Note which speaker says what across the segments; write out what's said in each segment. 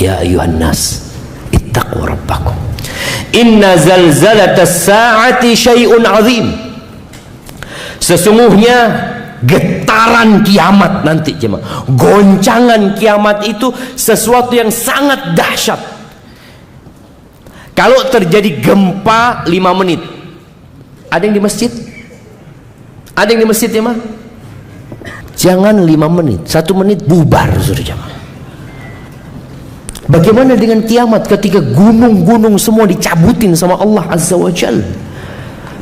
Speaker 1: ya ayuhan nas ittaqu rabbakum inna zalzalatas sa'ati syai'un azim. Sesungguhnya getaran kiamat nanti, jemaah, goncangan kiamat itu sesuatu yang sangat dahsyat. Kalau terjadi gempa 5 menit, ada yang di masjid? Ada yang di masjid, jemaah? Jangan 5 menit, 1 menit bubar, sudah, jemaah. Bagaimana dengan kiamat ketika gunung-gunung semua dicabutin sama Allah Azza wa Jalla,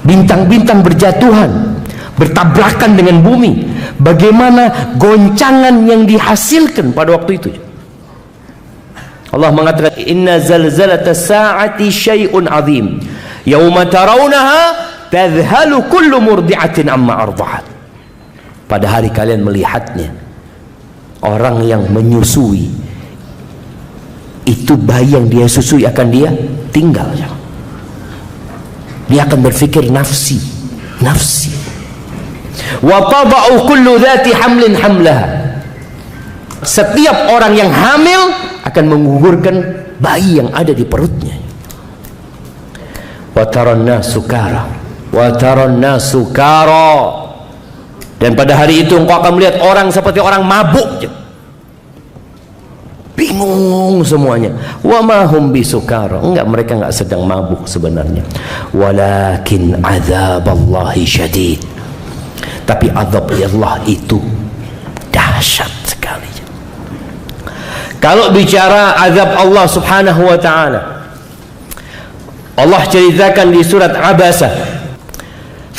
Speaker 1: bintang-bintang berjatuhan, bertabrakan dengan bumi? Bagaimana goncangan yang dihasilkan pada waktu itu? Allah mengatakan inna zalzalatas sa'ati syai'un azim yauma tarawunaha tadhhalu kullu murdi'atin amma arda'at. Pada hari kalian melihatnya, orang yang menyusui itu, bayi yang dia susui akan dia tinggal. Dia akan berpikir nafsi, nafsi. Wa tada'u kullu dhati hamlin hamlaha. Setiap orang yang hamil akan menggugurkan bayi yang ada di perutnya. Wa taranna sukara, wa taranna sukara. Dan pada hari itu engkau akan melihat orang seperti orang mabuk, bingung semuanya. Wa ma hum bisukara, enggak, mereka enggak sedang mabuk sebenarnya. Walakin adzaballahi syadid, tapi azab Allah itu dahsyat sekali. Kalau bicara azab Allah subhanahu wa ta'ala, Allah ceritakan di surat Abasa,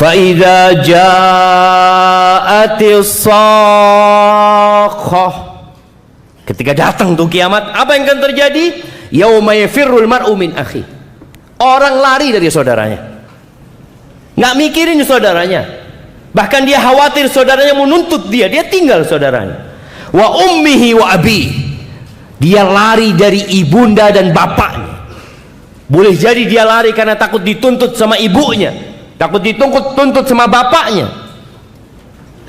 Speaker 1: فَإِذَا جَاءَتِ الصَّاخَّةُ, ketika datang tuh kiamat, apa yang akan terjadi? Yauma yafirrul mar'u min akhi, orang lari dari saudaranya, nggak mikirin saudaranya, bahkan dia khawatir saudaranya menuntut dia tinggal saudaranya. Wa ummihi wa abi, dia lari dari ibunda dan bapaknya. Boleh jadi dia lari karena takut dituntut sama ibunya, takut dituntut sama bapaknya,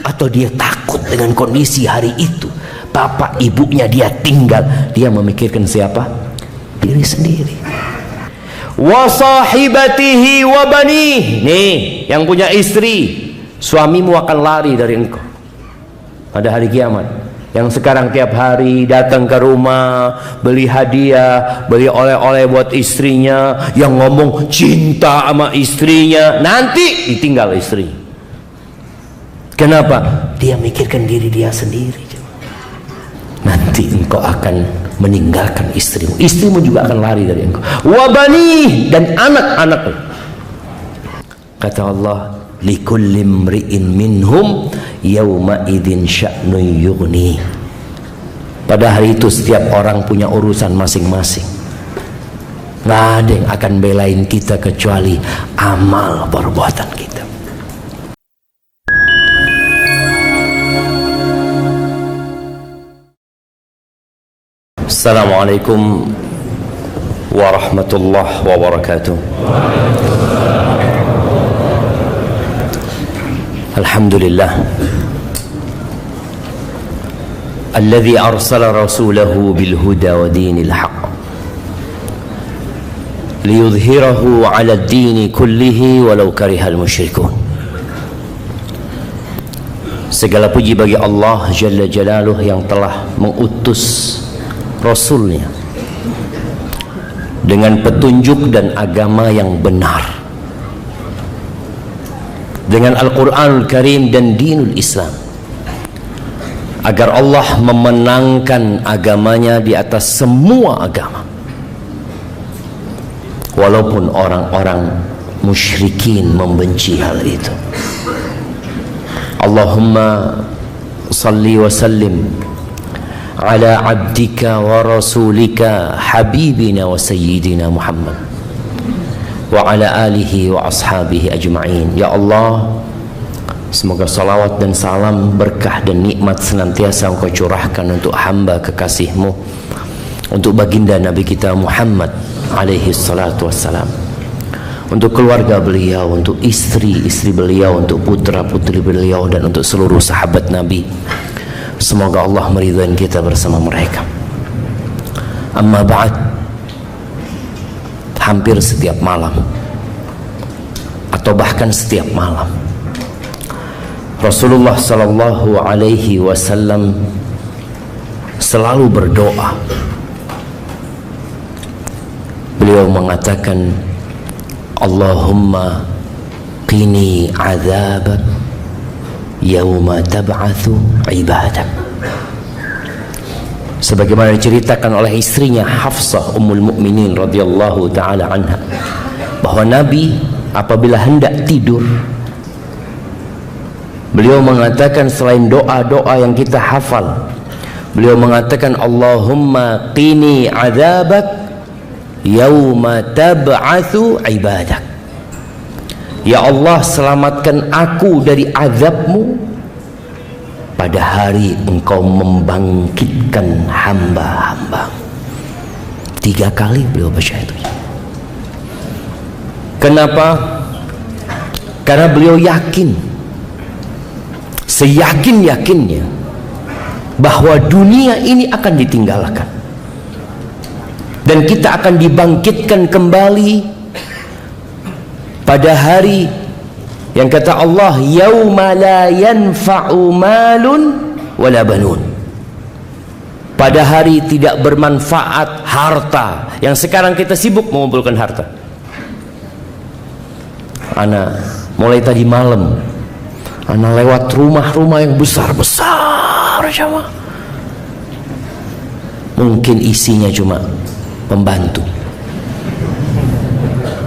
Speaker 1: atau dia takut dengan kondisi hari itu, bapak ibunya dia tinggal, dia memikirkan siapa? Diri sendiri. Wa sahibatihi wa banih, nih yang punya istri, suamimu akan lari dari engkau pada hari kiamat. Yang sekarang tiap hari datang ke rumah, beli hadiah, beli oleh-oleh buat istrinya, yang ngomong cinta sama istrinya, nanti ditinggal istri. Kenapa? Dia mikirkan diri dia sendiri. Nanti engkau akan meninggalkan istrimu, istrimu juga akan lari dari engkau. Wabani, dan anak-anakmu. Kata Allah, likulli imri'in minhum yawma idzin sya'nun yughni. Pada hari itu setiap orang punya urusan masing-masing. Nggak ada yang akan belain kita kecuali amal perbuatan kita. Assalamualaikum warahmatullahi wabarakatuh. Alhamdulillah alladzi arsala rasulahu bil huda wa dinil haqq liyudhhirahu 'ala ad-dini kullihi walau karihal musyrikun. Segala puji bagi Allah Jalla Jalaluh yang telah mengutus Rasulnya dengan petunjuk dan agama yang benar, dengan Al-Quranul Karim dan dinul Islam, agar Allah memenangkan agamanya di atas semua agama, walaupun orang-orang musyrikin membenci hal itu. Allahumma salli wa sallim ala abdika wa rasulika habibina wa sayyidina Muhammad wa ala alihi wa ashabihi ajma'in. Ya Allah, semoga salawat dan salam, berkah dan nikmat senantiasa Engkau curahkan untuk hamba kekasih-Mu, untuk baginda Nabi kita Muhammad alaihi salatu wassalam, untuk keluarga beliau, untuk istri-istri beliau, untuk putra-putri beliau, dan untuk seluruh sahabat Nabi. Semoga Allah meridhai kita bersama mereka. Amma ba'd, hampir setiap malam atau bahkan setiap malam Rasulullah sallallahu alaihi wasallam selalu berdoa. Beliau mengatakan, Allahumma qini azabak yauma tab'atsu ibadak. Sebagaimana diceritakan oleh istrinya Hafsah Ummul Mukminin radhiyallahu taala anha, bahwa Nabi apabila hendak tidur, beliau mengatakan selain doa-doa yang kita hafal, beliau mengatakan Allahumma qini azabak yauma tab'atsu ibadak. Ya Allah, selamatkan aku dari azabmu pada hari engkau membangkitkan hamba-hamba. 3 kali beliau baca itu. Kenapa? Karena beliau yakin, seyakin-yakinnya, bahwa dunia ini akan ditinggalkan dan kita akan dibangkitkan kembali pada hari yang kata Allah, yauma la yanfa'u malun wala banun. Pada hari tidak bermanfaat harta. Yang sekarang kita sibuk mengumpulkan harta. Ana mulai tadi malam, ana lewat rumah-rumah yang besar-besar sama. Mungkin isinya cuma pembantu.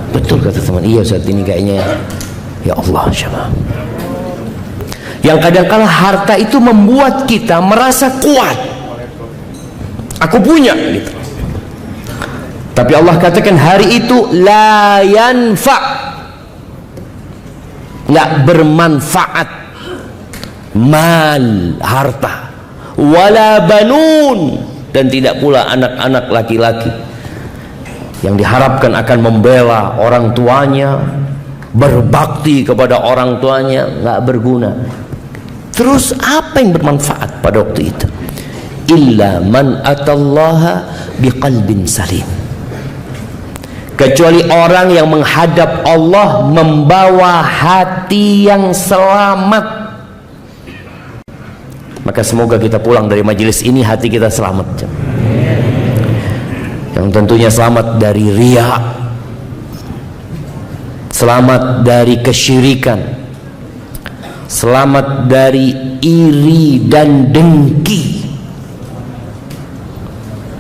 Speaker 1: Betul kata teman, iya saat ini kayaknya. Ya Allah, jemaah. Yang kadang-kala harta itu membuat kita merasa kuat. Aku punya gitu. Tapi Allah katakan hari itu la yanfa, nggak bermanfaat mal harta, wala banun, dan tidak pula anak-anak laki-laki yang diharapkan akan membela orang tuanya, berbakti kepada orang tuanya, nggak berguna. Terus apa yang bermanfaat pada waktu itu? Illa man atallaha biqalbin salim. Kecuali orang yang menghadap Allah membawa hati yang selamat. Maka semoga kita pulang dari majelis ini hati kita selamat, yang tentunya selamat dari riya, selamat dari kesyirikan, selamat dari iri dan dengki.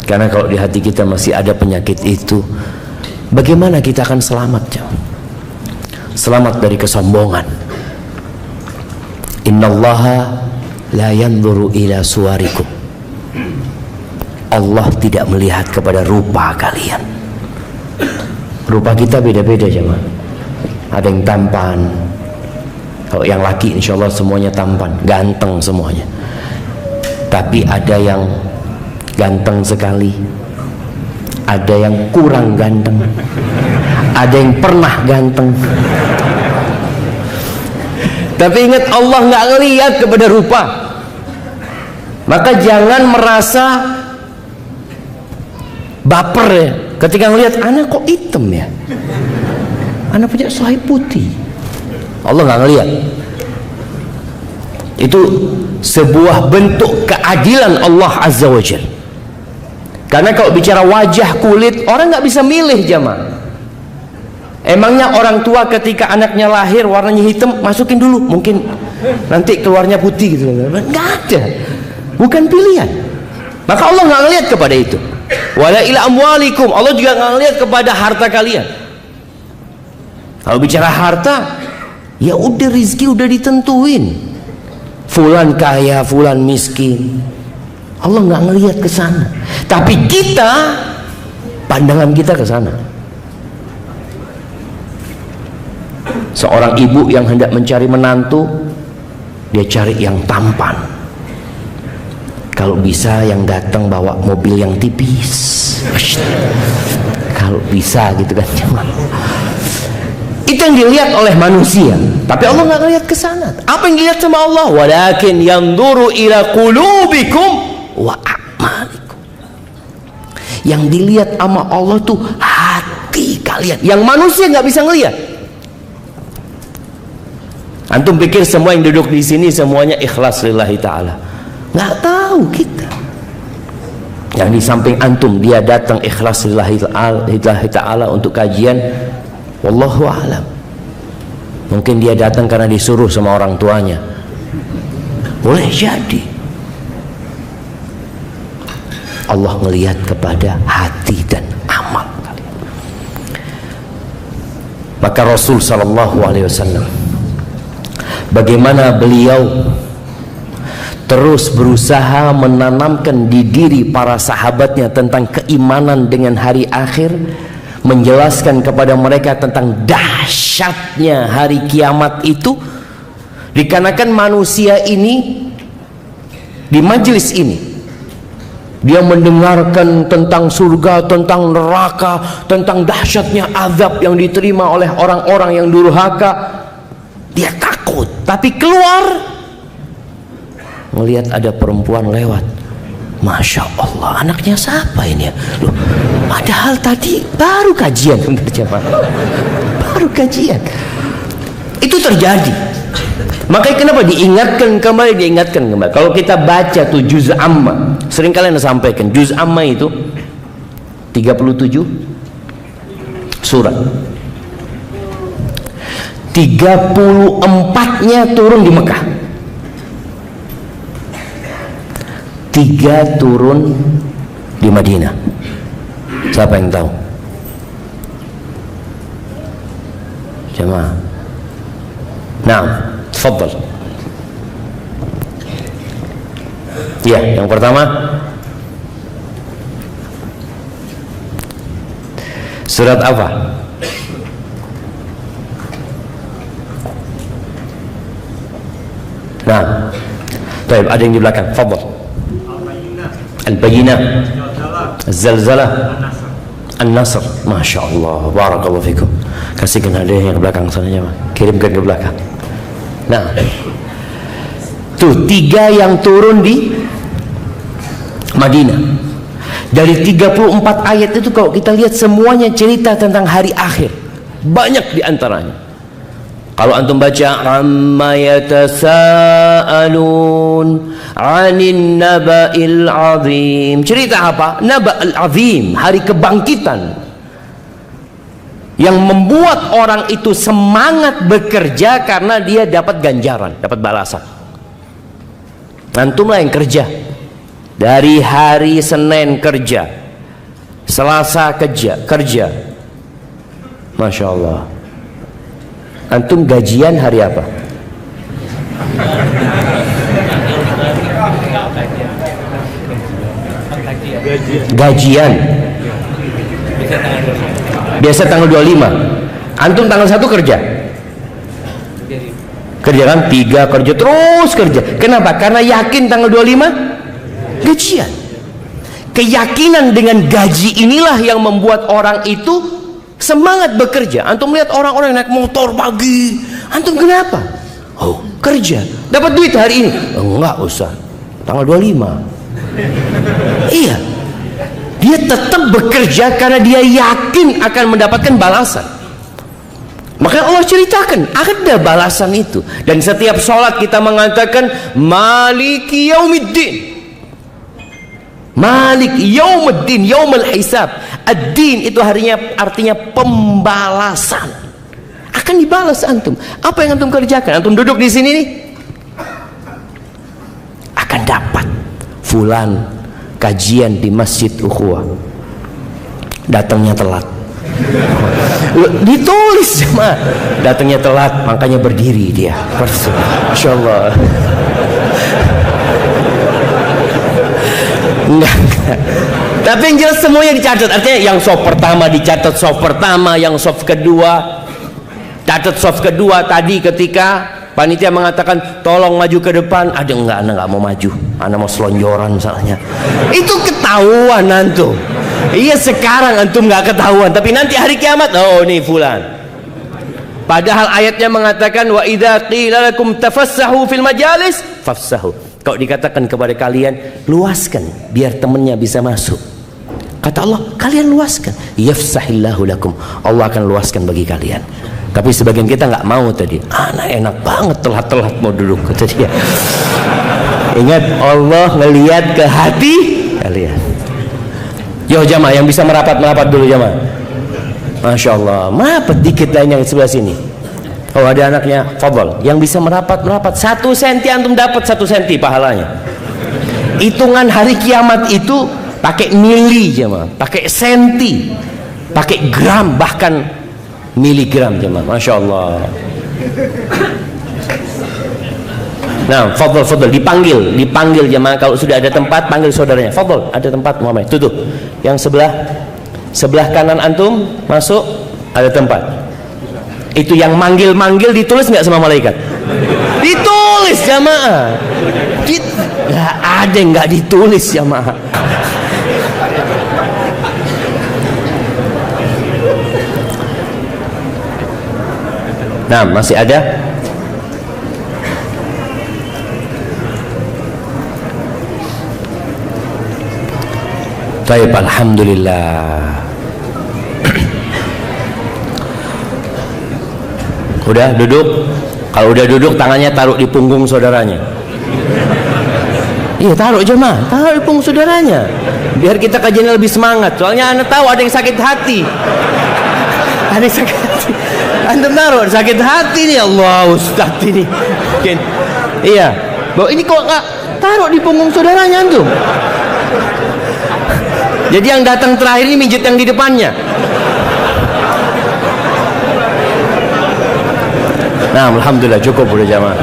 Speaker 1: Karena kalau di hati kita masih ada penyakit itu, bagaimana kita akan selamat? Selamat dari kesombongan. Innallaha la yanzuru ila suwarikum. Allah tidak melihat kepada rupa kalian. Rupa kita beda-beda, jemaah. Ada yang tampan. Kalau yang laki insya Allah semuanya tampan, ganteng semuanya. Tapi ada yang ganteng sekali, ada yang kurang ganteng, ada yang pernah ganteng. Tapi ingat, Allah nggak ngelihat kepada rupa. Maka jangan merasa baper ya ketika ngelihat anak kok hitam ya, anak punya sahib putih. Allah nggak ngelihat. Itu sebuah bentuk keadilan Allah Azza wa Jalla. Karena kalau bicara wajah, kulit, orang nggak bisa milih, jamaah. Emangnya orang tua ketika anaknya lahir warnanya hitam, masukin dulu, mungkin nanti keluarnya putih gitu. Nggak ada, bukan pilihan. Maka Allah nggak ngelihat kepada itu. Wala ila amwalikum, Allah juga nggak ngelihat kepada harta kalian. Kalau bicara harta, ya udah, rizki udah ditentuin. Fulan kaya, fulan miskin. Allah nggak ngelihat ke sana. Tapi kita, pandangan kita ke sana. Seorang ibu yang hendak mencari menantu, dia cari yang tampan. Kalau bisa yang datang bawa mobil yang tipis. Kalau bisa gitu kan. Itu yang dilihat oleh manusia. Tapi Allah nggak ngelihat ke sana. Apa yang dilihat sama Allah? Walakin yanzuru ila qulubikum wa a'malikum. Yang dilihat sama Allah tuh hati kalian, yang manusia nggak bisa ngelihat. Antum pikir semua yang duduk di sini semuanya ikhlas lillahi ta'ala? Nggak tahu kita. Yang di samping antum dia datang ikhlas lillahi ta'ala untuk kajian, wallahu a'lam. Mungkin dia datang karena disuruh sama orang tuanya. Boleh jadi. Allah melihat kepada hati dan amal kalian. Maka Rasul sallallahu alaihi wasallam, bagaimana beliau terus berusaha menanamkan di diri para sahabatnya tentang keimanan dengan hari akhir, menjelaskan kepada mereka tentang dahsyatnya hari kiamat itu, dikarenakan manusia ini di majelis ini dia mendengarkan tentang surga, tentang neraka, tentang dahsyatnya azab yang diterima oleh orang-orang yang durhaka. Dia takut, tapi keluar melihat ada perempuan lewat. Masya Allah, anaknya siapa ini ya? Loh, padahal tadi baru kajian, baru kajian. Itu terjadi. Makanya kenapa diingatkan kembali. Kalau kita baca tuh juz amma, sering kalian sampaikan juz amma itu 37 surat, 34-nya turun di Mekah, 3 turun di Madinah. Siapa yang tahu? Jemaah. Nah, tafadhal. Ya, yang pertama surat apa? Nah, baik, ada yang di belakang. Tafadhal. Al-Bayyinah, Az-Zalzalah, An-Nasr. Masya Allah, barakallahu fikum. Kasihkan hadiah yang ke belakang sana, ya, kirimkan ke belakang. Nah, tuh 3 yang turun di Madinah. Dari 34 ayat itu kalau kita lihat semuanya cerita tentang hari akhir. Banyak di antaranya. Kalau antum baca amma yatasaalun 'anin naba'il 'azim. Cerita apa? Naba'il 'azim, hari kebangkitan. Yang membuat orang itu semangat bekerja karena dia dapat ganjaran, dapat balasan. Antumlah yang kerja. Dari hari Senin kerja, Selasa kerja. Masya Allah. Antum gajian hari apa? Gajian biasa tanggal 25. Antum tanggal 1 kerja kan? 3 kerja, terus kerja. Kenapa? Karena yakin tanggal 25 gajian. Keyakinan dengan gaji inilah yang membuat orang itu semangat bekerja. Antum lihat orang-orang naik motor pagi, antum kenapa? Oh, kerja, dapat duit hari ini. Enggak usah, tanggal 25. Iya, dia tetap bekerja karena dia yakin akan mendapatkan balasan. Maka Allah ceritakan ada balasan itu. Dan setiap sholat kita mengatakan Maliki Yaumiddin, Malik Yaumuddin, Yaumul Hisab. Ad-din itu artinya pembalasan. Akan dibalas antum. Apa yang antum kerjakan? Antum duduk di sini nih, akan dapat. Fulan kajian di Masjid Ukhuwah, datangnya telat. Ditulis mah, datangnya telat, makanya berdiri dia. Masya Allah. Enggak. Tapi yang jelas semuanya dicatat. Artinya yang soft pertama dicatat soft pertama, yang soft kedua catat soft kedua. Tadi ketika panitia mengatakan tolong maju ke depan, ada enggak, anak enggak mau maju, anak mau selonjoran misalnya. Itu ketahuan antum. Iya, sekarang antum enggak ketahuan, tapi nanti hari kiamat, oh nih fulan. Padahal ayatnya mengatakan wa idza qila lakum tafassahu fil majalis fafsahu. Kalau dikatakan kepada kalian luaskan biar temennya bisa masuk, Kata Allah, kalian luaskan. Yafsahillahu lakum, Allah akan luaskan bagi kalian. Tapi sebagian kita nggak mau tadi. Anak enak banget telat-telat mau duduk, kata dia. Ingat, Allah ngelihat ke hati kalian. Yo jamaah yang bisa merapat dulu jamaah. Masya Allah, merapat dikit lain yang sebelah sini. Oh ada anaknya, fadhal. Yang bisa merapat 1 senti antum dapat 1 senti pahalanya. Hitungan hari kiamat itu pakai mili jemaah, pakai senti, pakai gram, bahkan miligram jemaah. Masya Allah. Nah, fadhal dipanggil jemaah. Kalau sudah ada tempat, panggil saudaranya. Fadhal, ada tempat Muhammad. Tutup. Yang sebelah kanan antum masuk, ada tempat. Itu yang manggil ditulis nggak sama malaikat? Ditulis jamaah. Nggak ada yang nggak ditulis jamaah. Nah, masih ada? Baik, alhamdulillah. Udah duduk? Kalau udah duduk, tangannya taruh di punggung saudaranya. Iya, taruh jemaah, taruh di punggung saudaranya, biar kita kajiannya lebih semangat. Soalnya anda tahu ada yang sakit hati. Ada yang sakit hati. Anda taruh sakit hati nih, Allah Ustaz ini. Mungkin. Iya. Bahwa ini kok nggak taruh di punggung saudaranya antum? Jadi yang datang terakhir ini mijit yang di depannya. Nah, alhamdulillah cukup udah jamaah.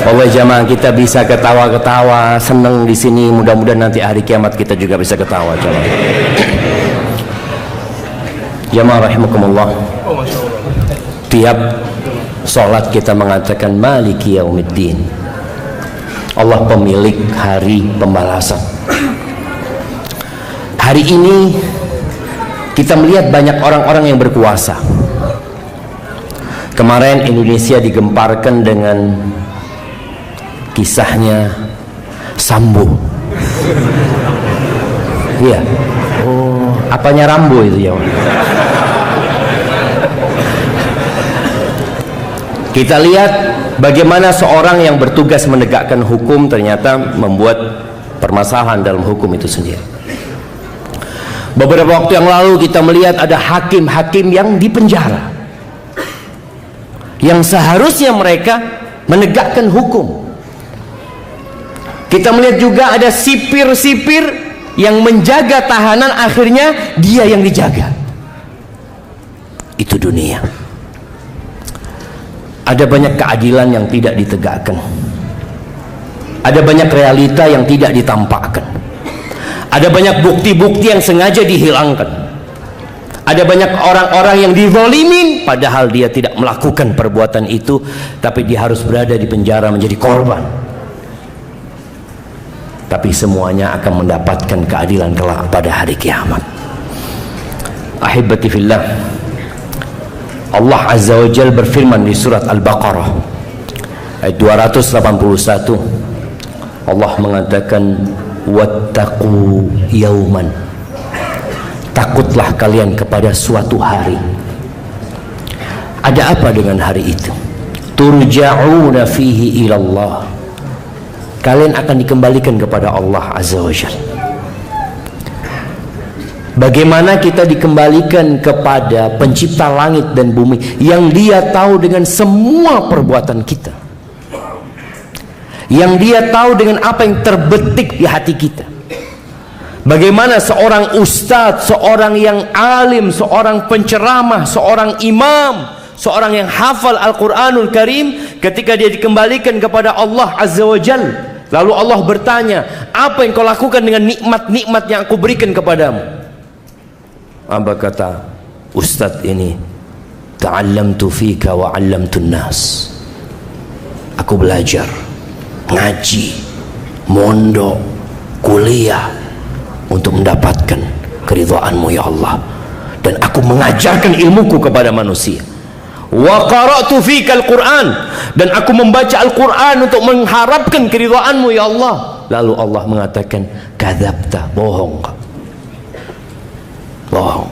Speaker 1: Allah jamaah, kita bisa ketawa-ketawa, senang di sini. Mudah-mudahan nanti hari kiamat kita juga bisa ketawa jamaah. Jamaah rahimakumullah. Tiap sholat kita mengatakan Maliki Yaumiddin. Allah pemilik hari pembalasan. Hari ini kita melihat banyak orang-orang yang berkuasa. Kemarin Indonesia digemparkan dengan kisahnya Sambo. Iya. Oh, apanya Rambo itu ya? Kita lihat bagaimana seorang yang bertugas menegakkan hukum ternyata membuat permasalahan dalam hukum itu sendiri. Beberapa waktu yang lalu kita melihat ada hakim-hakim yang dipenjara, yang seharusnya mereka menegakkan hukum. Kita melihat juga ada sipir-sipir yang menjaga tahanan, akhirnya dia yang dijaga. Itu dunia. Ada banyak keadilan yang tidak ditegakkan. Ada banyak realita yang tidak ditampakkan. Ada banyak bukti-bukti yang sengaja dihilangkan. Ada banyak orang-orang yang dizalimin padahal dia tidak melakukan perbuatan itu, tapi dia harus berada di penjara menjadi korban. Tapi semuanya akan mendapatkan keadilan kelak pada hari kiamat. Ahibati fillah, Allah Azza wa Jalla berfirman di surat Al-Baqarah ayat 281. Allah mengatakan wattaqu yauman, takutlah kalian kepada suatu hari. Ada apa dengan hari itu? Turja'una fihi ilallah, kalian akan dikembalikan kepada Allah Azza wa Jalla. Bagaimana kita dikembalikan kepada pencipta langit dan bumi yang dia tahu dengan semua perbuatan kita, yang dia tahu dengan apa yang terbetik di hati kita. Bagaimana seorang ustadz, seorang yang alim, seorang penceramah, seorang imam, seorang yang hafal Al-Quranul Karim, ketika dia dikembalikan kepada Allah Azza wa Jalla, lalu Allah bertanya, apa yang kau lakukan dengan nikmat-nikmat yang aku berikan kepadamu? Apa kata ustadz ini? Ta'allamtu fika wa 'allamtun nas. Aku belajar, ngaji, mondok, kuliah untuk mendapatkan keridhaanmu ya Allah, dan aku mengajarkan ilmuku kepada manusia. Wa qara'tu fika al-Quran, dan aku membaca Al-Quran untuk mengharapkan keridhaanmu ya Allah. Lalu Allah mengatakan, kadzabta, bohong kau, bohong.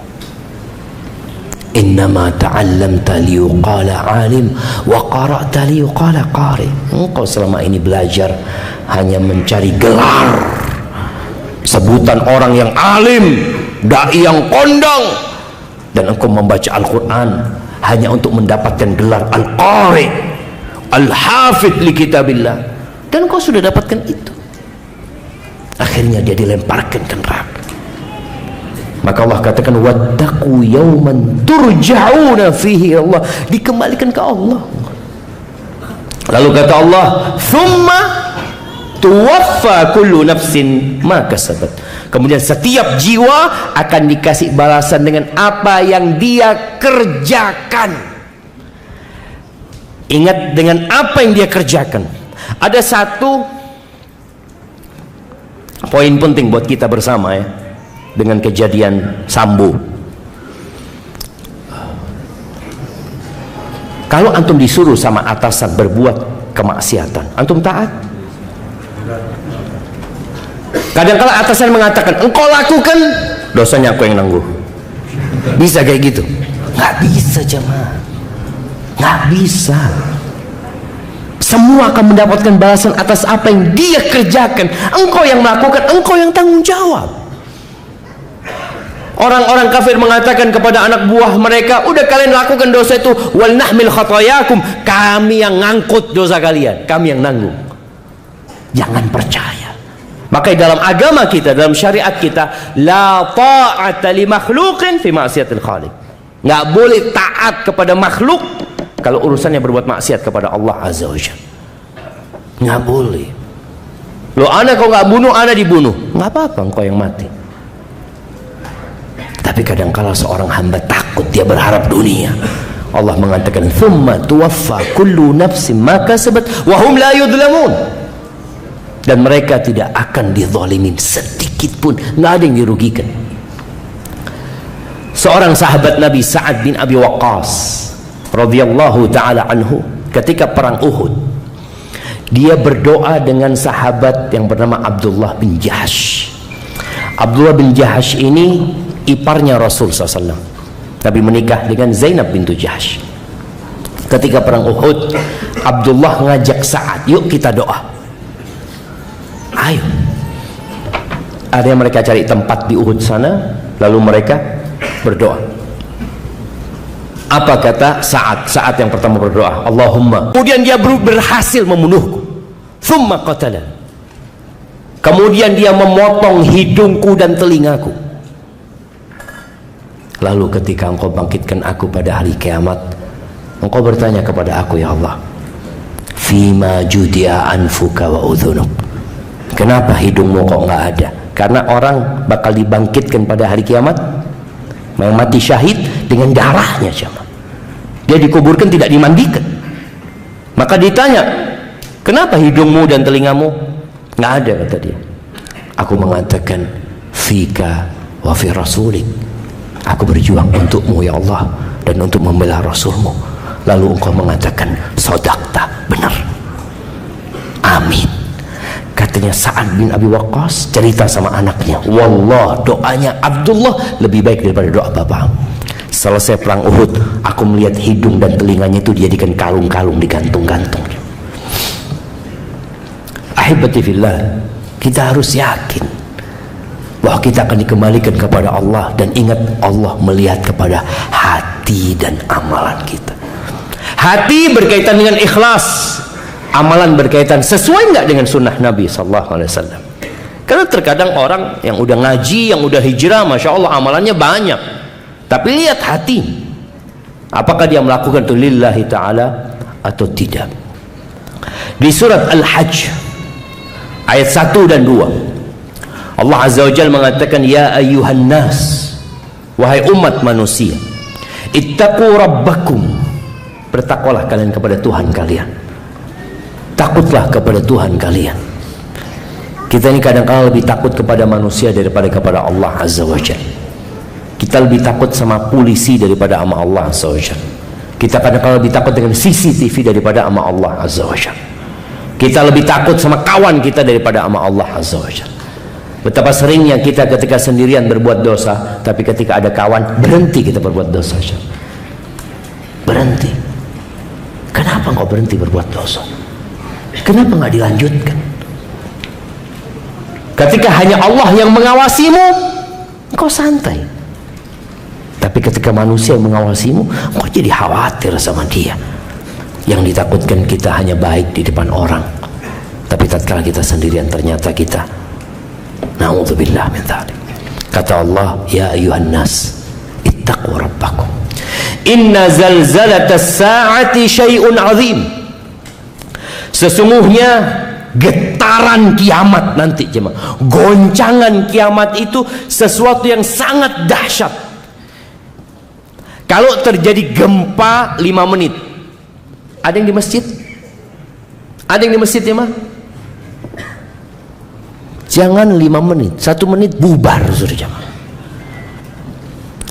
Speaker 1: Innama ta'allamta liyuqala alim wa qara'ta liyuqala qari. Engkau selama ini belajar hanya mencari gelar, sebutan orang yang alim, dai yang kondang, dan engkau membaca Al-Quran hanya untuk mendapatkan gelar Al-Qari, Al-Hafidh li kitabillah, dan engkau sudah dapatkan itu. Akhirnya dia dilemparkan ke neraka. Maka Allah katakan, wattaqu yawman turja'una fihi Allah, dikembalikan ke Allah. Lalu kata Allah, thumma tuwaffa kullu nafsin ma kasabat. Kemudian setiap jiwa akan dikasih balasan dengan apa yang dia kerjakan. Ingat, dengan apa yang dia kerjakan. Ada satu poin penting buat kita bersama ya, dengan kejadian Sambo. Kalau antum disuruh sama atasan berbuat kemaksiatan, antum taat? Kadang-kala atasan mengatakan, engkau lakukan, dosanya aku yang nanggung. Bisa kayak gitu? Nggak bisa jemaah, nggak bisa. Semua akan mendapatkan balasan atas apa yang dia kerjakan. Engkau yang melakukan, engkau yang tanggung jawab. Orang-orang kafir mengatakan kepada anak buah mereka, udah kalian lakukan dosa itu, wal nahmil khatayakum, kami yang ngangkut dosa kalian, kami yang nanggung. Jangan percaya. Maka dalam agama kita, dalam syariat kita, la ta'ata li makhluqin fi ma'siyatil khaliq. Nggak boleh taat kepada makhluk kalau urusannya berbuat maksiat kepada Allah Azza wa Jalla. Nggak boleh. Lo anak kau nggak bunuh, anak dibunuh, nggak apa-apa, engkau yang mati. Tapi kadangkala seorang hamba takut, dia berharap dunia. Allah mengatakan, thumma tuwaffa kullu nafsin ma kasabat wa hum la yudlamun. Dan mereka tidak akan dizalimin sedikit pun, nggak ada yang dirugikan. Seorang sahabat Nabi, Sa'ad bin Abi Waqqas radhiyallahu taala anhu, ketika perang Uhud, dia berdoa dengan sahabat yang bernama Abdullah bin Jahash. Abdullah bin Jahash ini iparnya Rasul SAW. Nabi menikah dengan Zainab bintu Jahash. Ketika perang Uhud, Abdullah ngajak Sa'ad, yuk kita doa. Ayo. Akhirnya mereka cari tempat di Uhud sana, lalu mereka berdoa. Apa kata Sa'ad? Sa'ad yang pertama berdoa, Allahumma. Kemudian dia berhasil membunuhku. Thumma qatala. Kemudian dia memotong hidungku dan telingaku. Lalu ketika engkau bangkitkan aku pada hari kiamat, engkau bertanya kepada aku, ya Allah, fima judia anfuka wa udhunuk. Kenapa hidungmu kok nggak ada? Karena orang bakal dibangkitkan pada hari kiamat yang mati syahid dengan darahnya, jemaah. Dia dikuburkan tidak dimandikan. Maka ditanya, kenapa hidungmu dan telingamu nggak ada? Kata dia, aku mengatakan fika wa fi rasulik. Aku berjuang untukmu ya Allah dan untuk membela Rasulmu. Lalu engkau mengatakan sodakta, benar, amin. Katanya Sa'ad bin Abi Waqqas cerita sama anaknya, wallah, doanya Abdullah lebih baik daripada doa bapak. Selesai perang Uhud, aku melihat hidung dan telinganya itu dijadikan kalung-kalung, digantung-gantung. Ahibati fillah, kita harus yakin bahwa kita akan dikembalikan kepada Allah. Dan ingat, Allah melihat kepada hati dan amalan kita. Hati berkaitan dengan ikhlas, amalan berkaitan sesuai nggak dengan sunnah Nabi SAW. Karena terkadang orang yang udah ngaji, yang udah hijrah, masya Allah amalannya banyak, tapi lihat hati, apakah dia melakukan itu lillahi ta'ala atau tidak. Di surat Al-Hajj ayat 1 dan 2, Allah Azza wa Jalla mengatakan, ya ayyuhan nas, wahai umat manusia, ittaqu rabbakum, bertakwalah kalian kepada Tuhan kalian. Takutlah kepada Tuhan kalian. Kita ini kadang-kadang lebih takut kepada manusia daripada kepada Allah Azza wa Jalla. Kita lebih takut sama polisi daripada sama Allah Azza wa Jalla. Kita kadang-kadang lebih takut dengan CCTV daripada sama Allah Azza wa Jalla. Kita lebih takut sama kawan kita daripada sama Allah Azza wa Jalla. Betapa seringnya kita ketika sendirian berbuat dosa, tapi ketika ada kawan berhenti kita berbuat dosa. Berhenti. Kenapa engkau berhenti berbuat dosa? Kenapa nggak dilanjutkan? Ketika hanya Allah yang mengawasimu, engkau santai. Tapi ketika manusia yang mengawasimu, engkau jadi khawatir sama dia. Yang ditakutkan kita hanya baik di depan orang, tapi tatkala kita sendirian ternyata kita na'udzubillah min dzalik. Kata Allah, ya ayuhan nas ittaqu rabbakum inna zalzalatas sa'ati syai'un 'azim. Sesungguhnya getaran kiamat nanti, jemaah, goncangan kiamat itu sesuatu yang sangat dahsyat. Kalau terjadi gempa 5 menit, ada yang di masjid? Ada yang di masjid, jemaah? Jangan 5 menit, 1 menit bubar, sudah, jemaah.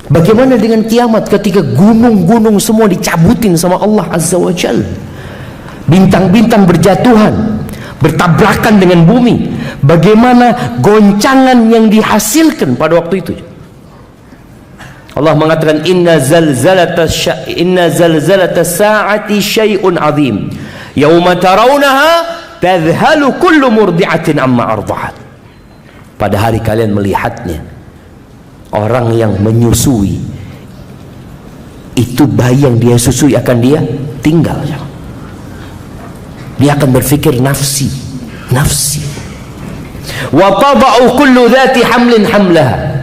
Speaker 1: Bagaimana dengan kiamat ketika gunung-gunung semua dicabutin sama Allah Azza wa Jalla? Bintang-bintang berjatuhan, bertabrakan dengan bumi. Bagaimana goncangan yang dihasilkan pada waktu itu? Allah mengatakan inna zalzalatas sa'ati syai'un 'azim yauma tarawunaha tadhhalu kullu murdi'atin amma arda'at. Pada hari kalian melihatnya, orang yang menyusui itu, bayi yang dia susui akan dia tinggal. Dia akan berpikir nafsi, nafsi. Wa tada'u kullu dhati hamlin hamlaha.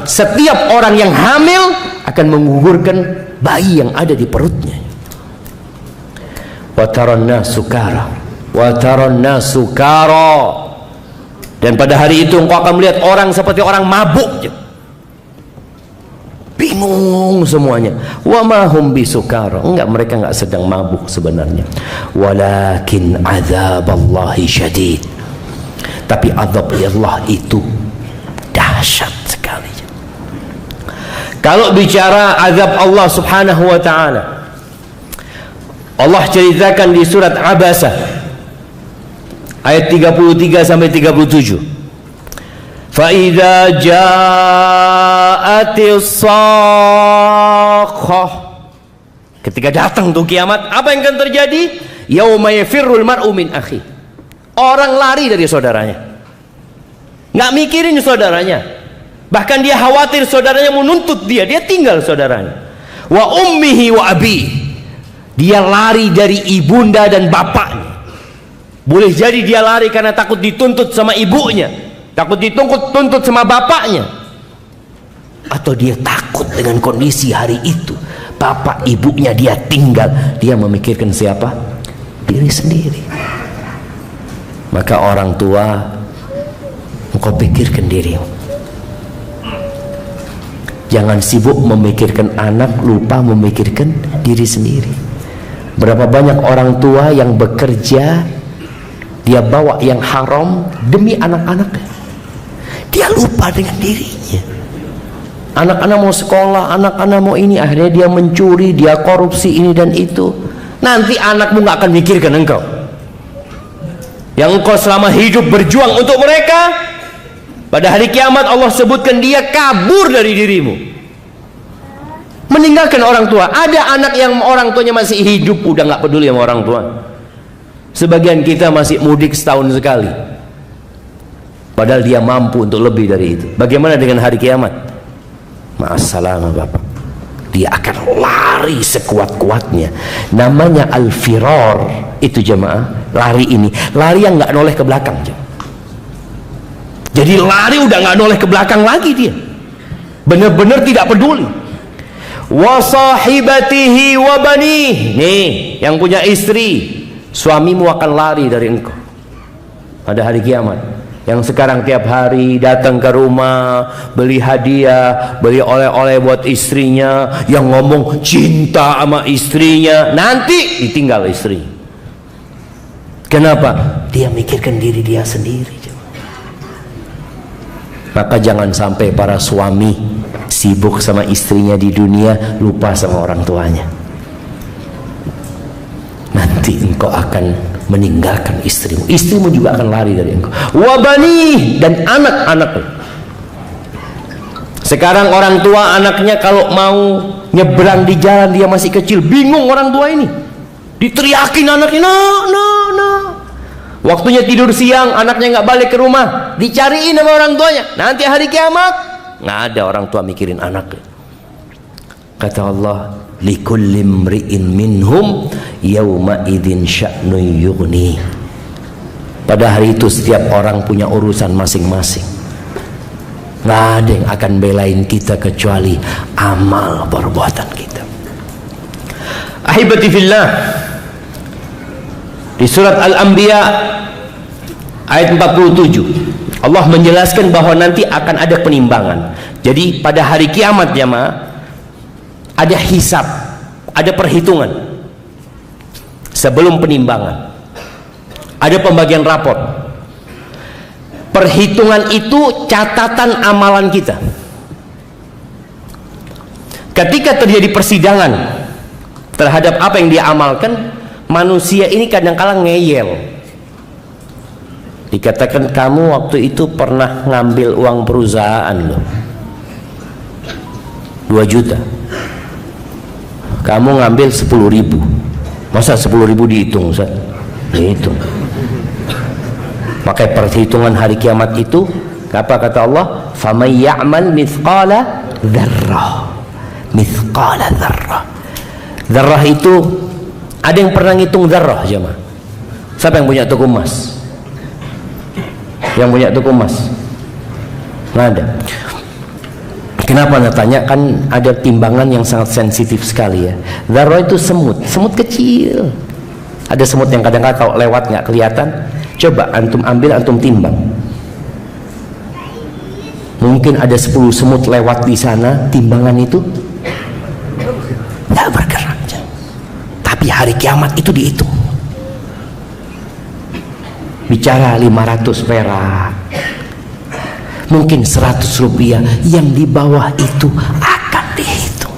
Speaker 1: Setiap orang yang hamil akan menggugurkan bayi yang ada di perutnya. Wa taranna sukara, wa taranna sukara. Dan pada hari itu engkau akan melihat orang seperti orang mabuk, bingung semuanya. Wa ma hum bisukara, enggak, mereka enggak sedang mabuk sebenarnya. Walakin azaballahi syadid, tapi azab Allah itu dahsyat sekali. Kalau bicara azab Allah Subhanahu wa taala, Allah ceritakan di surat Abasa ayat 33 sampai 37. Fa idza ja'atis sakhah, ketika datang tuh kiamat, apa yang akan terjadi? Yauma yafirrul mar'u min akhi. Orang lari dari saudaranya, nggak mikirin saudaranya, bahkan dia khawatir saudaranya menuntut dia tinggal saudaranya. Wa ummihi wa abi, dia lari dari ibunda dan bapaknya. Boleh jadi dia lari karena takut dituntut sama ibunya, takut dituntut sama bapaknya, atau dia takut dengan kondisi hari itu, bapak ibunya dia tinggal, dia memikirkan siapa? Diri sendiri. Maka orang tua, engkau pikirkan dirimu. Jangan sibuk memikirkan anak, lupa memikirkan diri sendiri. Berapa banyak orang tua yang bekerja, dia bawa yang haram demi anak-anaknya, dia lupa dengan dirinya. Anak-anak mau sekolah, anak-anak mau ini, akhirnya dia mencuri, dia korupsi ini dan itu. Nanti anakmu gak akan mikirkan engkau, yang engkau selama hidup berjuang untuk mereka. Pada hari kiamat Allah sebutkan dia kabur dari dirimu, meninggalkan orang tua. Ada anak yang orang tuanya masih hidup udah gak peduli sama orang tua. Sebagian kita masih mudik setahun sekali, padahal dia mampu untuk lebih dari itu. Bagaimana dengan hari kiamat? Ma'assalamah Bapak, dia akan lari sekuat-kuatnya. Namanya al-firar itu, jemaah. Lari ini, lari yang nggak noleh ke belakang. Jadi lari udah nggak noleh ke belakang lagi, dia benar-benar tidak peduli. Wa sahibatihi wa banih, nih yang punya istri, suamimu akan lari dari engkau pada hari kiamat. Yang sekarang tiap hari datang ke rumah, beli hadiah, beli oleh-oleh buat istrinya, yang ngomong cinta sama istrinya, nanti ditinggal istrinya. Kenapa? Dia mikirkan diri dia sendiri. Maka jangan sampai para suami sibuk sama istrinya di dunia, lupa sama orang tuanya. nanti engkau akan meninggalkan istrimu, istrimu juga akan lari dari engkau. Wa bani, dan anak-anak. Sekarang orang tua anaknya kalau mau nyebrang di jalan, dia masih kecil, bingung orang tua ini, diteriakin anaknya, no. Waktunya tidur siang, anaknya nggak balik ke rumah, dicariin sama orang tuanya. Nanti hari kiamat nggak ada orang tua mikirin anak. Kata Allah, likulli imri'in minhum yawma idzin sya'nun yughni. Pada hari itu setiap orang punya urusan masing-masing. Nggak ada yang akan belain kita kecuali amal perbuatan kita. Ahibati fillah, di surat Al-Anbiya ayat 47 Allah menjelaskan bahwa nanti akan ada penimbangan. Jadi pada hari kiamat jamaah, ada hisab, ada perhitungan sebelum penimbangan, ada pembagian raport. Perhitungan itu catatan amalan kita. Ketika terjadi persidangan terhadap apa yang dia amalkan, manusia ini kadang-kala ngeyel. Dikatakan, kamu waktu itu pernah ngambil uang perusahaan loh, 2 juta. Kamu ngambil 10.000. Masa 10.000 dihitung, Ustaz? Dihitung. Maka perhitungan hari kiamat itu, apa kata Allah? Faman ya'mal mithqala dzarrah. Mithqala dzarrah. Dzarrah itu, ada yang pernah ngitung dzarrah jemaah? Siapa yang punya toko emas? Yang punya toko emas? Nggak ada. Kenapa anda tanya? Kan ada timbangan yang sangat sensitif sekali ya. Dzarrah itu semut kecil. Ada semut yang kadang-kadang kalau lewat nggak kelihatan. Coba antum ambil, antum timbang. Mungkin ada 10 semut lewat di sana, timbangan itu nggak bergerak. Tapi hari kiamat itu dihitung. Bicara 500 perak, mungkin 100 rupiah, yang di bawah itu akan dihitung.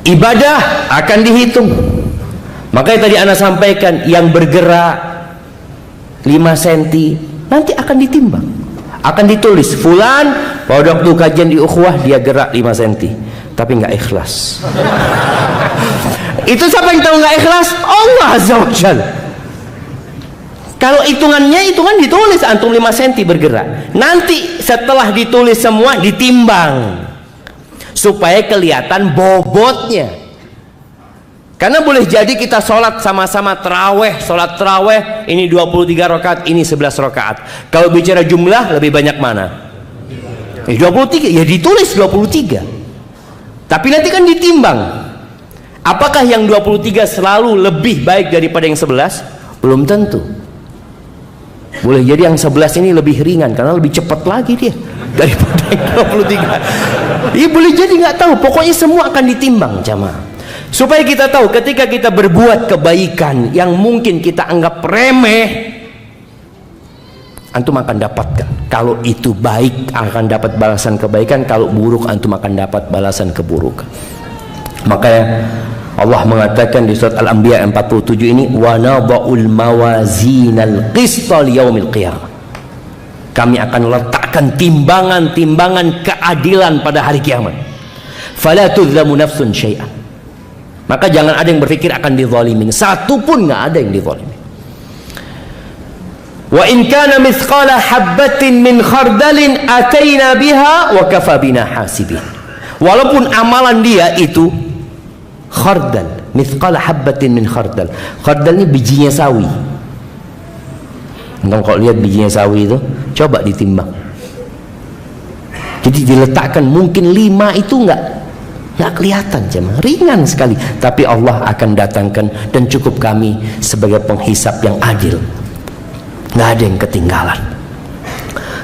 Speaker 1: Ibadah akan dihitung. Makanya tadi ana sampaikan, yang bergerak 5 cm nanti akan ditimbang, akan ditulis fulan pada waktu kajian di ukhuwah dia gerak 5 cm tapi nggak ikhlas. Itu siapa yang tahu nggak ikhlas? Allah Azza wa Jalla. Kalau hitungannya ditulis antum 5 cm bergerak, nanti setelah ditulis semua ditimbang supaya kelihatan bobotnya. Karena boleh jadi kita sholat sama-sama terawih, sholat terawih ini 23 rakaat, ini 11 rakaat. Kalau bicara jumlah lebih banyak mana? 23, ya ditulis 23. Tapi nanti kan ditimbang. Apakah yang 23 selalu lebih baik daripada yang 11? Belum tentu. Boleh jadi yang 11 ini lebih ringan karena lebih cepat lagi dia daripada yang 23. Iya boleh jadi, nggak tahu. Pokoknya semua akan ditimbang jamaah. Supaya kita tahu ketika kita berbuat kebaikan yang mungkin kita anggap remeh, antum akan dapatkan. Kalau itu baik akan dapat balasan kebaikan, kalau buruk antum akan dapat balasan keburukan. Makanya Allah mengatakan di surat Al-Anbiya 47 ini, wa nadha'ul mawazinal qista liyaumil qiyamah. Kami akan letakkan timbangan-timbangan keadilan pada hari kiamat. Fala tudzamu nafsun syai'an. Maka jangan ada yang berpikir akan dizalimin. Satu pun nggak ada yang dizalimin. Wa in kana mithqala habbatin min khardalin ataina biha wa kafa bina hasibin. Walaupun amalan dia itu khardal, mithqala habbatin min khardal. Khardal ini bijinya sawi. Entah kalau lihat bijinya sawi itu, coba ditimbang. Jadi diletakkan, mungkin 5 itu nggak kelihatan jemaah, ringan sekali, tapi Allah akan datangkan dan cukup kami sebagai penghisap yang adil, nggak ada yang ketinggalan.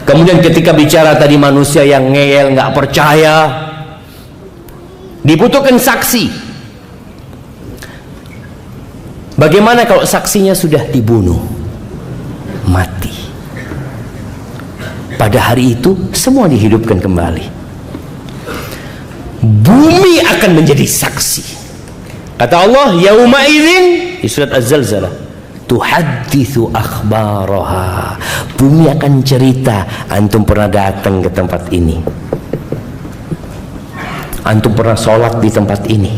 Speaker 1: Kemudian ketika bicara tadi manusia yang ngeyel, nggak percaya, dibutuhkan saksi. Bagaimana kalau saksinya sudah dibunuh, mati? Pada hari itu semua dihidupkan kembali. Bumi akan menjadi saksi. Kata Allah, yauma idzin di surat Az-Zalzalah, tuhadditsu akhbaraha. Bumi akan cerita, antum pernah datang ke tempat ini, antum pernah sholat di tempat ini,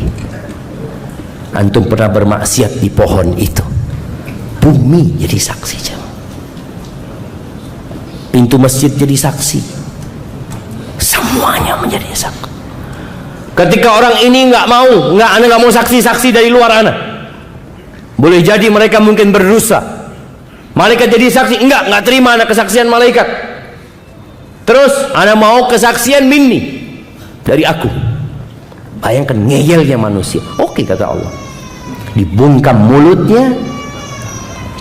Speaker 1: antum pernah bermaksiat di pohon itu. Bumi jadi saksi, jemaah. Pintu masjid jadi saksi, semuanya menjadi saksi. Ketika orang ini ana nggak mau saksi-saksi dari luar ana, boleh jadi mereka mungkin berdosa. Malaikat jadi saksi, nggak terima ana kesaksian malaikat. Terus ana mau kesaksian minni, dari aku. Bayangkan ngeyelnya manusia. Oke, kata Allah, dibungkam mulutnya,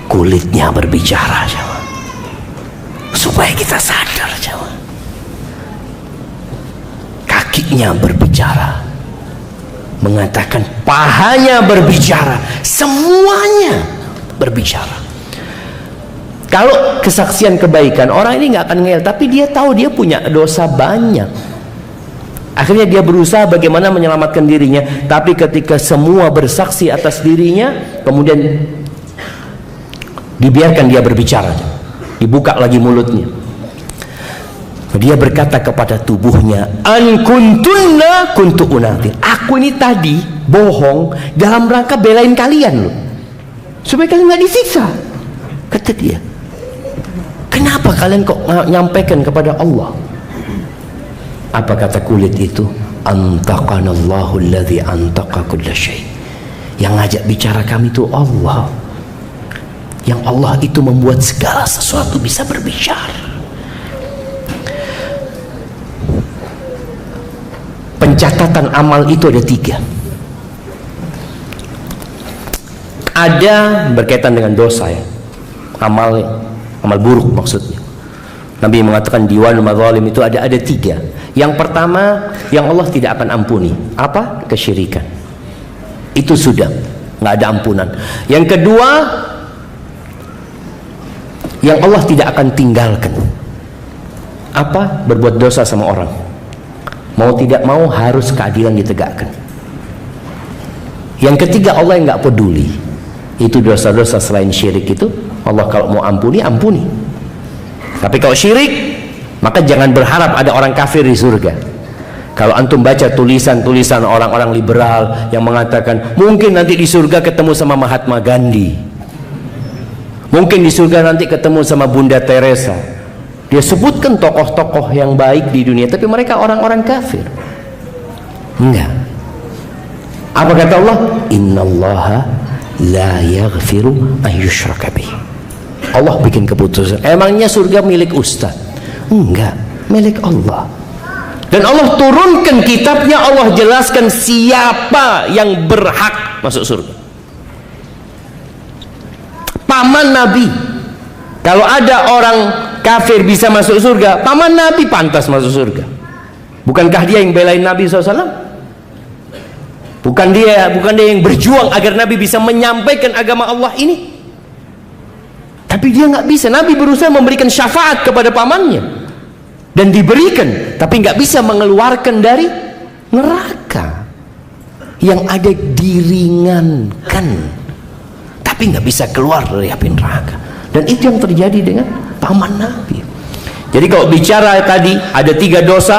Speaker 1: kulitnya berbicara, jemaah. Supaya kita sadar, jemaah. Kakinya berbicara, mengatakan, pahanya berbicara, semuanya berbicara. Kalau kesaksian kebaikan, orang ini nggak akan ngeyel, tapi dia tahu dia punya dosa banyak. Akhirnya dia berusaha bagaimana menyelamatkan dirinya. Tapi ketika semua bersaksi atas dirinya, kemudian dibiarkan dia berbicara, dibuka lagi mulutnya, dia berkata kepada tubuhnya, an kuntunna kuntu unatir. Aku ini tadi bohong dalam rangka belain kalian loh, supaya kalian nggak disiksa. Kata dia, kenapa kalian kok nyampaikan kepada Allah? Apa kata kulit itu? Antaqanallahu alladzi antaqa kulla syai'. Yang ngajak bicara kami itu Allah. Yang Allah itu membuat segala sesuatu bisa berbicara. Pencatatan amal itu ada 3. Ada berkaitan dengan dosa, ya, amal buruk maksudnya. Nabi mengatakan diwanul madzalim itu ada 3. Yang pertama, yang Allah tidak akan ampuni, apa? Kesyirikan. Itu sudah nggak ada ampunan. Yang kedua, yang Allah tidak akan tinggalkan, apa? Berbuat dosa sama orang. Mau tidak mau harus keadilan ditegakkan. Yang ketiga, Allah yang nggak peduli. Itu dosa-dosa selain syirik itu Allah kalau mau ampuni, ampuni. Tapi kalau syirik, maka jangan berharap ada orang kafir di surga. Kalau antum baca tulisan-tulisan orang-orang liberal yang mengatakan mungkin nanti di surga ketemu sama Mahatma Gandhi, mungkin di surga nanti ketemu sama Bunda Teresa. Dia sebutkan tokoh-tokoh yang baik di dunia, tapi mereka orang-orang kafir. Enggak. Apa kata Allah? Innallaha la yaghfiru an yushraka bih. Allah bikin keputusan. Emangnya surga milik ustaz? Enggak, milik Allah. Dan Allah turunkan kitabnya, Allah jelaskan siapa yang berhak masuk surga. Paman Nabi. Kalau ada orang kafir bisa masuk surga, paman Nabi pantas masuk surga. Bukankah dia yang belain Nabi SAW? Bukan dia yang berjuang agar Nabi bisa menyampaikan agama Allah ini? Tapi dia nggak bisa. Nabi berusaha memberikan syafaat kepada pamannya dan diberikan, tapi nggak bisa mengeluarkan dari neraka. Yang ada diringankan, tapi nggak bisa keluar dari api neraka. Dan itu yang terjadi dengan paman Nabi. Jadi kalau bicara tadi ada 3 dosa.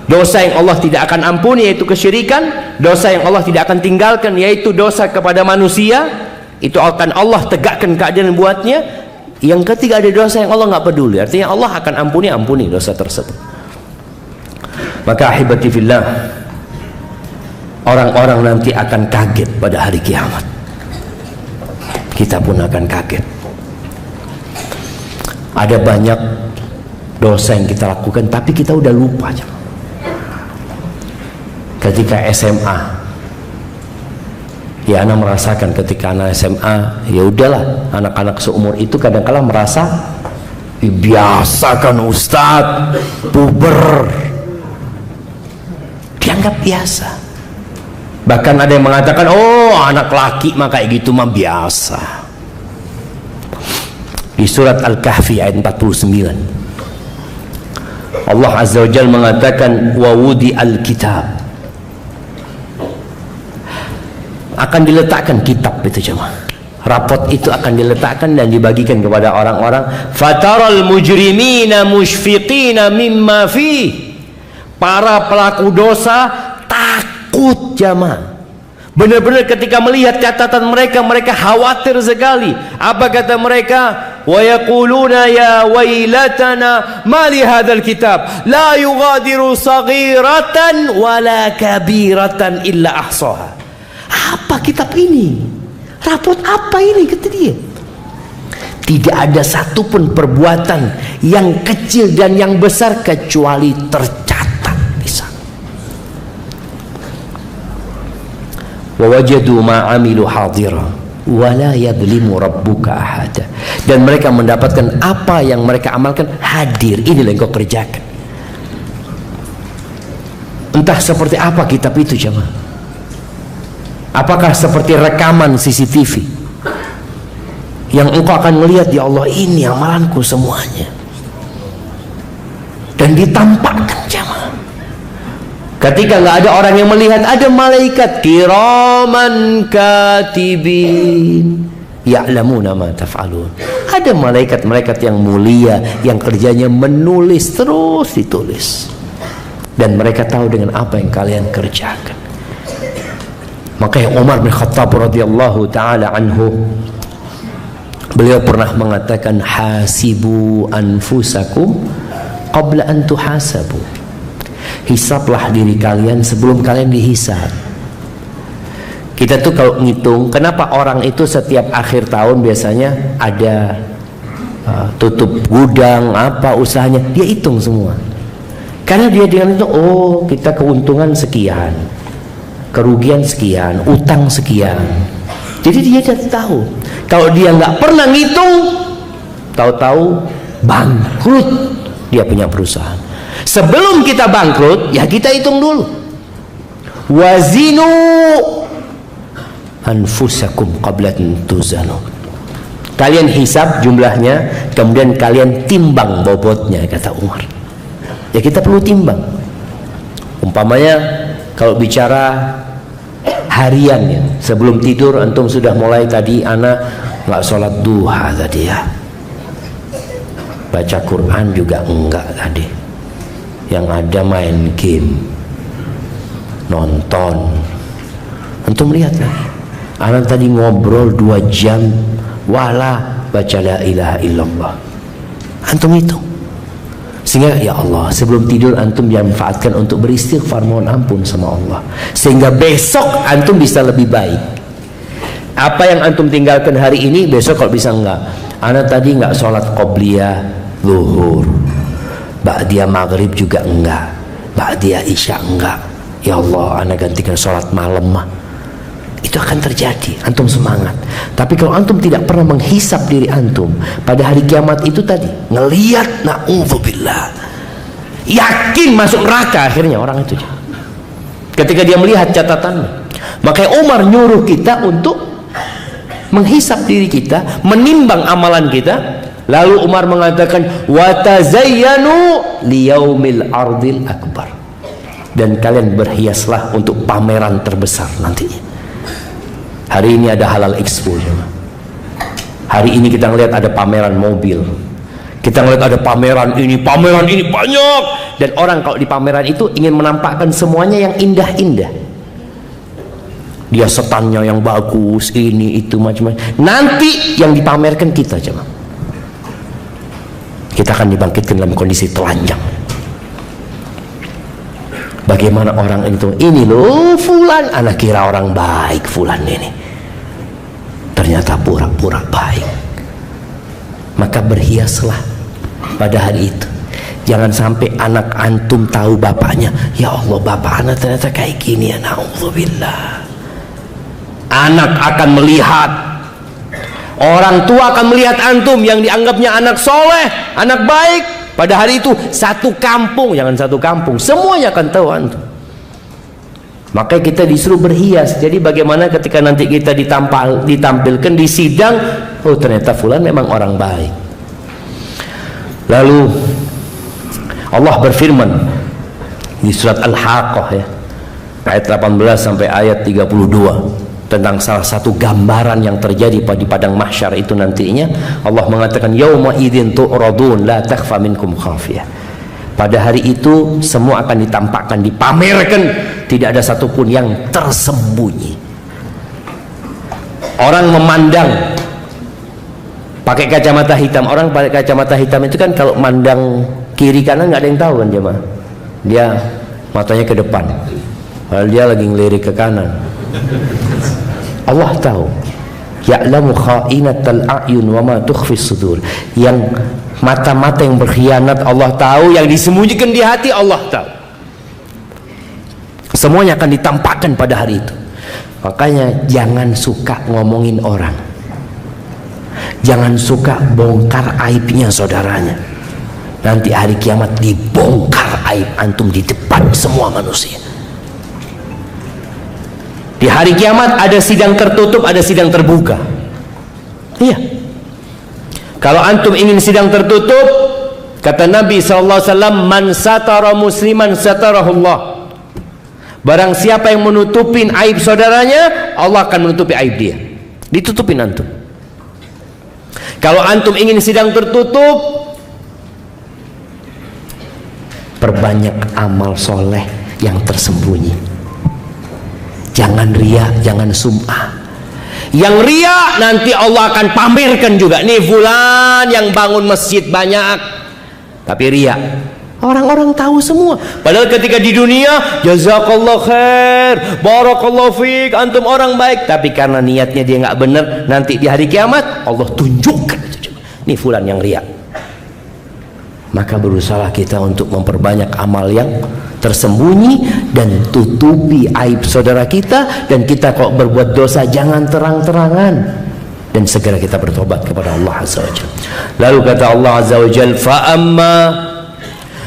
Speaker 1: Dosa yang Allah tidak akan ampuni yaitu kesyirikan. Dosa yang Allah tidak akan tinggalkan yaitu dosa kepada manusia. Itu akan Allah tegakkan keadilan buatnya. Yang ketiga ada dosa yang Allah nggak peduli, artinya Allah akan ampuni dosa tersebut. Maka ahibati fillah, orang-orang nanti akan kaget pada hari kiamat. Kita pun akan kaget. Ada banyak dosa yang kita lakukan tapi kita udah lupa. Ketika SMA, ya anak merasakan ketika anak SMA, ya udahlah, anak-anak seumur itu kadang-kala merasa biasa kan ustadz, puber, dianggap biasa. Bahkan ada yang mengatakan, oh anak laki mah kayak gitu mah biasa. Di surat Al-Kahfi ayat 49, Allah Azza wa Jalla mengatakan, wa wudi al-kitab akan diletakkan kitab itu jemaah. Rapot itu akan diletakkan dan dibagikan kepada orang-orang. Fataral mujrimina mushfiqina mimma fi. Para pelaku dosa takut jemaah. Benar-benar ketika melihat catatan mereka, mereka khawatir sekali. Apa kata mereka? Wa yaquluna ya wailatana ma li hadzal kitab la yughadiru saghiratan wala kabiratan illa ahsaha. Apa kitab ini? Rapot apa ini? Kata dia. Tidak ada satupun perbuatan yang kecil dan yang besar kecuali tercatat di sana. Wa wajadu ma amilu hadira wa la yadhlimu rabbuka ahada. Dan mereka mendapatkan apa yang mereka amalkan hadir. Inilah yang kau kerjakan. Entah seperti apa kitab itu jemaah. Apakah seperti rekaman CCTV yang engkau akan melihat, ya Allah ini amalanku semuanya, dan ditampakkan jemaah. Ketika nggak ada orang yang melihat, ada malaikat kiraman katibin ya'lamuna ma taf'alun. Ada malaikat-malaikat yang mulia yang kerjanya menulis, terus ditulis, dan mereka tahu dengan apa yang kalian kerjakan. Makanya Umar bin Khattab radhiyallahu taala anhu, beliau pernah mengatakan, hasibu anfusakum qabla an tuhasabu. Hisablah diri kalian sebelum kalian dihisab. Kita tuh kalau ngitung, kenapa orang itu setiap akhir tahun biasanya ada tutup gudang, apa usahanya, dia hitung semua. Karena dia dengan itu, oh kita keuntungan sekian, kerugian sekian, utang sekian. Jadi dia tidak tahu. Kalau dia nggak pernah ngitung, tahu-tahu bangkrut dia punya perusahaan. Sebelum kita bangkrut, ya kita hitung dulu. Wazinu anfusakum qabla an tuzanu. Kalian hisab jumlahnya, kemudian kalian timbang bobotnya, kata Umar. Ya kita perlu timbang. Umpamanya kalau bicara harian ya, sebelum tidur antum sudah mulai tadi anak nggak sholat duha tadi ya, baca Quran juga enggak tadi, yang ada main game, nonton. Antum lihat lagi, anak tadi ngobrol 2 jam wala baca la ilaha illallah. Antum itu sehingga ya Allah, sebelum tidur antum jangan manfaatkan untuk beristighfar, mohon ampun sama Allah, sehingga besok antum bisa lebih baik. Apa yang antum tinggalkan hari ini, besok kalau bisa enggak, anak tadi enggak sholat qobliyah zuhur, ba'diyah maghrib juga enggak, ba'diyah isya enggak, ya Allah anak gantikan sholat malam mah. Itu akan terjadi, antum semangat. Tapi kalau antum tidak pernah menghisap diri antum pada hari kiamat itu tadi, ngelihat na'udzubillah, yakin masuk neraka akhirnya orang itu ketika dia melihat catatannya. Makanya Umar nyuruh kita untuk menghisap diri kita, menimbang amalan kita. Lalu Umar mengatakan, watazayyanu liyaumil ardil akbar, dan kalian berhiaslah untuk pameran terbesar nantinya. Hari ini ada Halal Expo. Hari ini kita ngelihat ada pameran mobil, kita ngelihat ada pameran ini banyak, dan orang kalau di pameran itu ingin menampakkan semuanya yang indah-indah. Dia setannya yang bagus, ini itu macam-macam. Nanti yang dipamerkan kita coba, kita akan dibangkitkan dalam kondisi telanjang. Bagaimana orang itu, ini loh fulan, anak kira orang baik fulan ini, ternyata pura-pura baik. Maka berhiaslah pada hari itu. Jangan sampai anak antum tahu bapaknya, ya Allah bapak anak ternyata kayak gini ya, na'udzubillah. Anak akan melihat, orang tua akan melihat antum yang dianggapnya anak soleh, anak baik. Pada hari itu satu kampung, jangan satu kampung, semuanya akan tahu antum. Makanya kita disuruh berhias. Jadi bagaimana ketika nanti kita ditampilkan di sidang, oh ternyata fulan memang orang baik. Lalu Allah berfirman di surat Al-Haqqah ya, ayat 18 sampai ayat 32. tentang salah satu gambaran yang terjadi di padang mahsyar itu nantinya. Allah mengatakan yauma idzin tu'radun la takhfa minkum khafiyah. Pada hari itu semua akan ditampakkan, dipamerkan, tidak ada satupun yang tersembunyi. Orang memandang pakai kacamata hitam. Orang pakai kacamata hitam itu kan kalau mandang kiri kanan nggak ada yang tahu kan jemaah. Dia matanya ke depan, padahal dia lagi ngelirik ke kanan. Allah tahu. Ya'lamu kha'inatal a'yun wa ma tukhfis sudur. Yang mata-mata yang berkhianat Allah tahu, yang disembunyikan di hati Allah tahu. Semuanya akan ditampakkan pada hari itu. Makanya jangan suka ngomongin orang, jangan suka bongkar aibnya saudaranya. Nanti hari kiamat dibongkar aib antum di depan semua manusia. Di hari kiamat ada sidang tertutup, ada sidang terbuka. Iya. Kalau antum ingin sidang tertutup, kata Nabi SAW, man satara musliman satarahullah. Barang siapa yang menutupin aib saudaranya, Allah akan menutupi aib dia. Ditutupin antum. Kalau antum ingin sidang tertutup, perbanyak amal soleh yang tersembunyi. Jangan riya, jangan sum'ah. Yang riya nanti Allah akan pamerkan juga. Nih fulan yang bangun masjid banyak, tapi riya. Orang-orang tahu semua. Padahal ketika di dunia, jazakallah khair, barakallahu fiik, antum orang baik. Tapi karena niatnya dia nggak benar, nanti di hari kiamat Allah tunjukkan. Nih fulan yang riya. Maka berusaha kita untuk memperbanyak amal yang tersembunyi dan tutupi aib saudara kita. Dan kita kok berbuat dosa jangan terang-terangan, dan segera kita bertobat kepada Allah Azza wa Jalla. Lalu kata Allah Azza wa Jalla, fa amma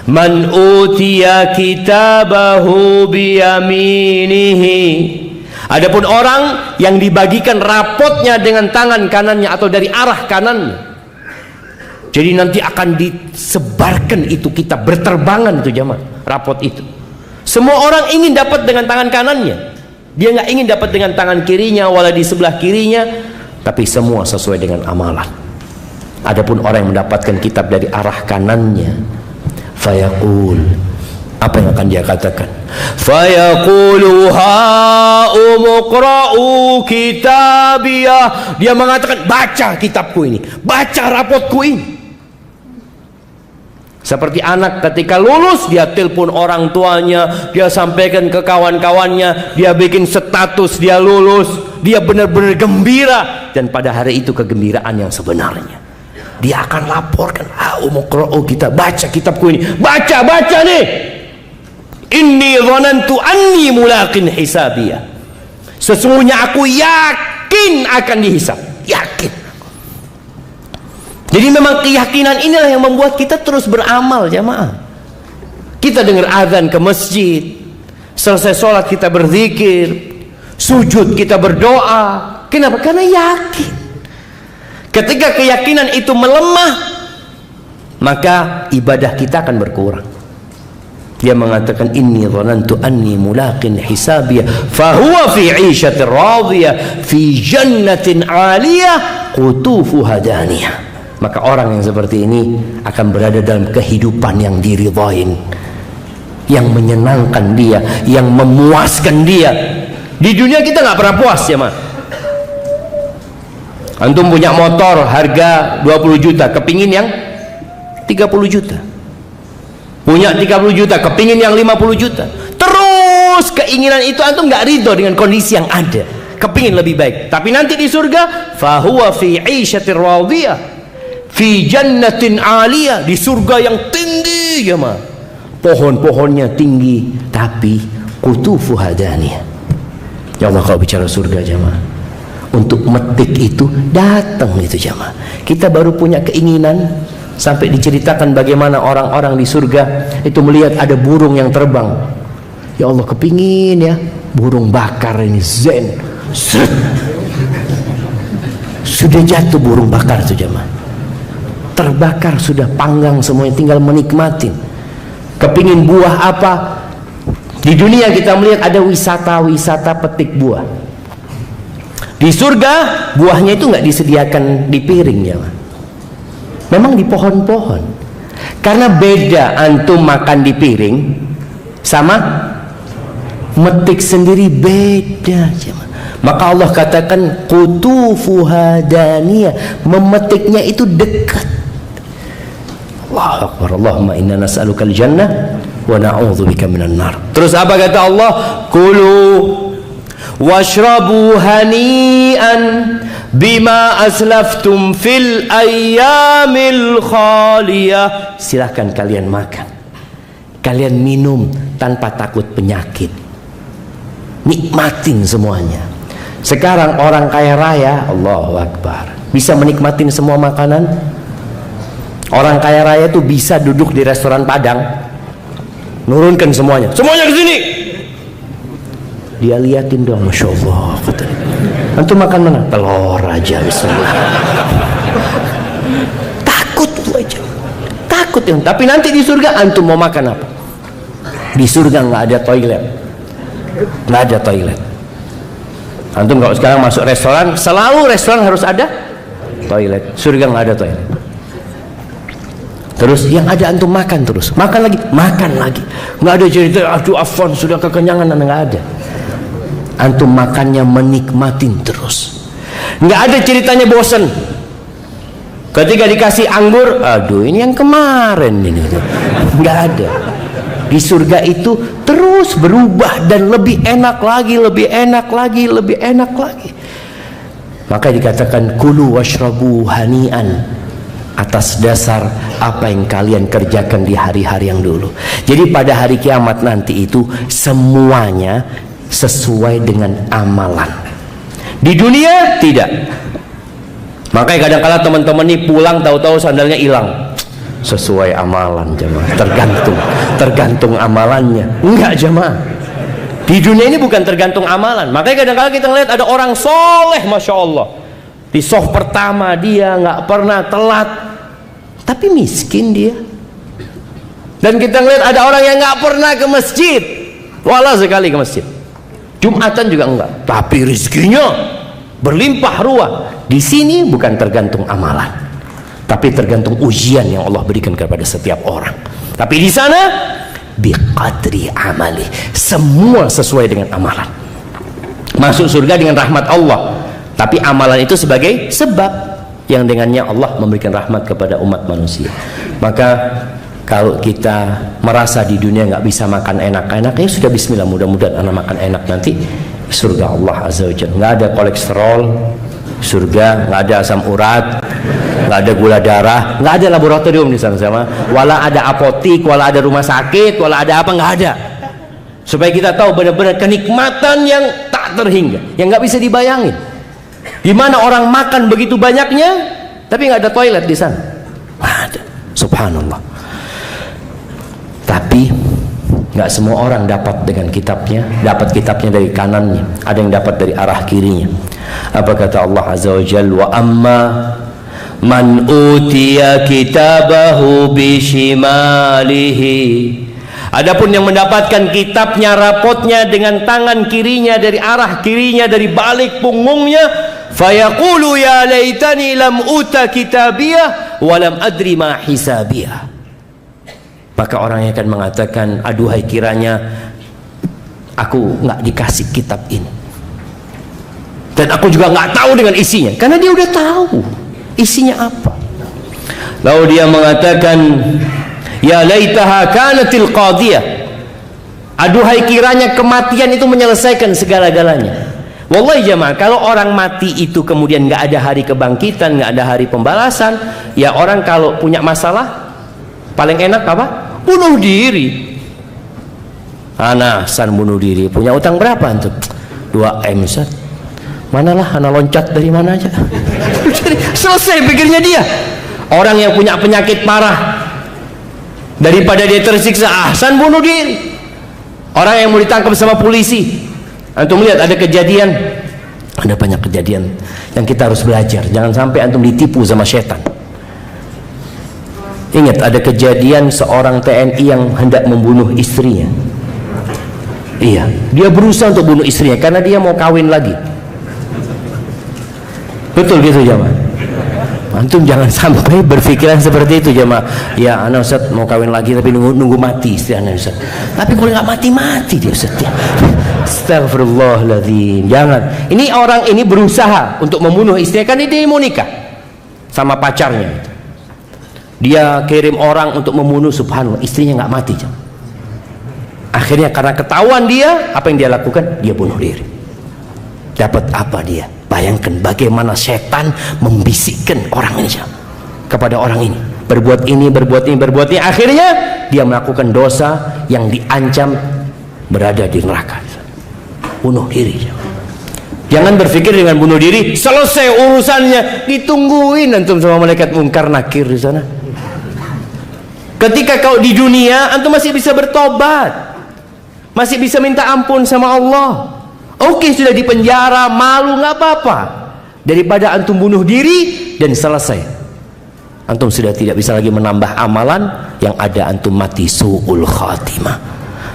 Speaker 1: man utiya kitabahu biyaminihi. Adapun orang yang dibagikan rapotnya dengan tangan kanannya atau dari arah kanannya. Jadi nanti akan disebarkan itu kitab, berterbangan itu jamaah, rapot itu. Semua orang ingin dapat dengan tangan kanannya. Dia nggak ingin dapat dengan tangan kirinya, wala di sebelah kirinya. Tapi semua sesuai dengan amalan. Adapun orang yang mendapatkan kitab dari arah kanannya, fayaqul, apa yang akan dia katakan? Fayaqulu ha'umuqra'u kitabiyah. Dia mengatakan, baca kitabku ini, baca rapotku ini. Seperti anak ketika lulus, dia telepon orang tuanya, dia sampaikan ke kawan-kawannya, dia bikin status dia lulus, dia benar-benar gembira. Dan pada hari itu kegembiraan yang sebenarnya, dia akan laporkan, ha'umuqra'u kitab, baca kitabku ini, baca nih. Inni dhanantu anni mulaqin hisabiyah. Sesungguhnya aku yakin akan dihisab, yakin. Jadi memang keyakinan inilah yang membuat kita terus beramal jamaah. Kita dengar azan ke masjid, selesai sholat kita berzikir, sujud kita berdoa. Kenapa? Karena yakin. Ketika keyakinan itu melemah, maka ibadah kita akan berkurang. Dia mengatakan, inni dhanantu anni mulaqin hisabiyah fahuwa fi 'ishatin radiyah fi jannatin 'aliyah qutufuha daniyah. Maka orang yang seperti ini akan berada dalam kehidupan yang diridhain, yang menyenangkan dia, yang memuaskan dia. Di dunia kita nggak pernah puas ya mah. Antum punya motor harga 20 juta, kepingin yang 30 juta. Punya 30 juta, kepingin yang 50 juta. Terus keinginan itu antum nggak ridho dengan kondisi yang ada, kepingin lebih baik. Tapi nanti di surga, fahuwa fi 'ishatir radiyah fi jannatin 'aliyah, di surga yang tinggi ya mah. Pohon-pohonnya tinggi, tapi qutufuha daniyah. Ya Allah, kalau bicara surga jamaah, untuk metik itu datang itu jamaah. Kita baru punya keinginan, sampai diceritakan bagaimana orang-orang di surga itu melihat ada burung yang terbang. Ya Allah, kepingin ya burung bakar ini, zen. Sudah jatuh burung bakar itu jamaah, terbakar, sudah panggang semuanya, tinggal menikmatin. Kepingin buah apa? Di dunia kita melihat ada wisata-wisata petik buah. Di surga buahnya itu nggak disediakan di piring ya, memang di pohon-pohon. Karena beda antum makan di piring sama metik sendiri, beda ya. Maka Allah katakan qutufuha daniyah, memetiknya itu dekat. Allahu Akbar. Allahumma inna nas'alukal jannah wa na'udzubika minan nar. Terus apa kata Allah? Kulu washrabu hani'an bima aslaftum fil ayyamil khaliyah. Silahkan kalian makan, kalian minum tanpa takut penyakit, nikmatin semuanya. Sekarang orang kaya raya, Allahu Akbar, bisa menikmatin semua makanan. Orang kaya raya itu bisa duduk di restoran Padang, nurunkan semuanya ke sini, dia liatin dong, Masya Allah. Antum makan mana? Telur aja, bismillah. Takut tuh aja, takut ya. Tapi nanti di surga antum mau makan apa? Di surga nggak ada toilet, nggak ada toilet. Antum kalau sekarang masuk restoran, selalu restoran harus ada toilet. Surga nggak ada toilet. Terus yang ada antum makan terus, makan lagi, nggak ada cerita aduh afwan sudah kekenyangan, nggak ada. Antum makannya menikmatin terus, nggak ada ceritanya bosen. Ketika dikasih anggur, aduh ini yang kemarin ini, nggak ada. Di surga itu terus berubah dan lebih enak lagi, lebih enak lagi, lebih enak lagi. Maka dikatakan kulu washrabu hani'an, atas dasar apa yang kalian kerjakan di hari-hari yang dulu. Jadi pada hari kiamat nanti itu semuanya sesuai dengan amalan. Di dunia tidak. Makanya kadang-kala teman-teman ini pulang tahu-tahu sandalnya hilang. Sesuai amalan jemaah, tergantung amalannya. Enggak jemaah, di dunia ini bukan tergantung amalan. Makanya kadang-kadang kita ngeliat ada orang soleh, Masya Allah, di soft pertama dia nggak pernah telat, tapi miskin dia. Dan kita ngeliat ada orang yang nggak pernah ke masjid, wala sekali ke masjid, Jumatan juga enggak, tapi rezekinya berlimpah ruah. Di sini bukan tergantung amalan, tapi tergantung ujian yang Allah berikan kepada setiap orang. Tapi di sana biqadri amali, semua sesuai dengan amalan. Masuk surga dengan rahmat Allah, tapi amalan itu sebagai sebab yang dengannya Allah memberikan rahmat kepada umat manusia. Maka kalau kita merasa di dunia nggak bisa makan enak-enak, ya sudah bismillah, mudah-mudahan anak makan enak nanti surga Allah Azza wa Jalla. Nggak ada kolesterol surga, nggak ada asam urat, nggak ada gula darah, nggak ada laboratorium di sana sama, wala ada apotik, wala ada rumah sakit, wala ada apa, nggak ada. Supaya kita tahu benar-benar kenikmatan yang tak terhingga, yang nggak bisa dibayangin. Gimana orang makan begitu banyaknya, tapi nggak ada toilet di sana, nggak ada. Subhanallah. Tapi nggak semua orang dapat dengan kitabnya, dapat kitabnya dari kanannya, ada yang dapat dari arah kirinya. Apa kata Allah Azza wa Jalla, wa amma man utiya kitabahu bishimalihi, adapun yang mendapatkan kitabnya, rapotnya dengan tangan kirinya, dari arah kirinya, dari balik punggungnya, fayaqulu ya laitani lam uta kitabiyah wa lam adri ma hisabiyah. Maka orang yang akan mengatakan, aduhai kiranya aku nggak dikasih kitab ini, dan aku juga nggak tahu dengan isinya, karena dia udah tahu isinya apa. Lalu dia mengatakan, ya laitaha kanatil qadiyah, aduhai kiranya kematian itu menyelesaikan segala-galanya. Wallahi jamaah, kalau orang mati itu kemudian nggak ada hari kebangkitan, nggak ada hari pembalasan, ya orang kalau punya masalah paling enak apa? Bunuh diri. Anasan bunuh diri, punya utang berapa antum? 2M Ustaz. Manalah anak loncat dari mana aja. Selesai pikirnya dia. Orang yang punya penyakit parah, daripada dia tersiksa, ahsan bunuh diri. Orang yang mau ditangkap sama polisi, antum lihat ada kejadian, ada banyak kejadian yang kita harus belajar. Jangan sampai antum ditipu sama setan. Ingat, ada kejadian seorang TNI yang hendak membunuh istrinya. Iya, dia berusaha untuk bunuh istrinya karena dia mau kawin lagi. Betul gitu jemaah. Antum jangan sampai berpikiran seperti itu jemaah. Ya anak Ustaz mau kawin lagi tapi nunggu mati istri anak Ustaz. Tapi kalau nggak mati dia Ustaz ya. Astagfirullahaladzim. Jangan. Ini orang ini berusaha untuk membunuh istrinya, kan dia mau nikah sama pacarnya. Dia kirim orang untuk membunuh, subhanallah, istrinya nggak mati jemaah. Akhirnya karena ketahuan dia, apa yang dia lakukan? Dia bunuh diri. Dapat apa dia? Bayangkan bagaimana setan membisikkan orang ini kepada orang ini, berbuat ini, berbuat ini, berbuat ini. Akhirnya dia melakukan dosa yang diancam berada di neraka. Bunuh diri. Jangan berpikir dengan bunuh diri selesai urusannya, ditungguin antum sama malaikat mungkar nakir di sana. Ketika kau di dunia, antum masih bisa bertobat, masih bisa minta ampun sama Allah. Oke, sudah di penjara, malu, nggak apa-apa, daripada antum bunuh diri dan selesai. Antum sudah tidak bisa lagi menambah amalan, yang ada antum mati su'ul khatimah.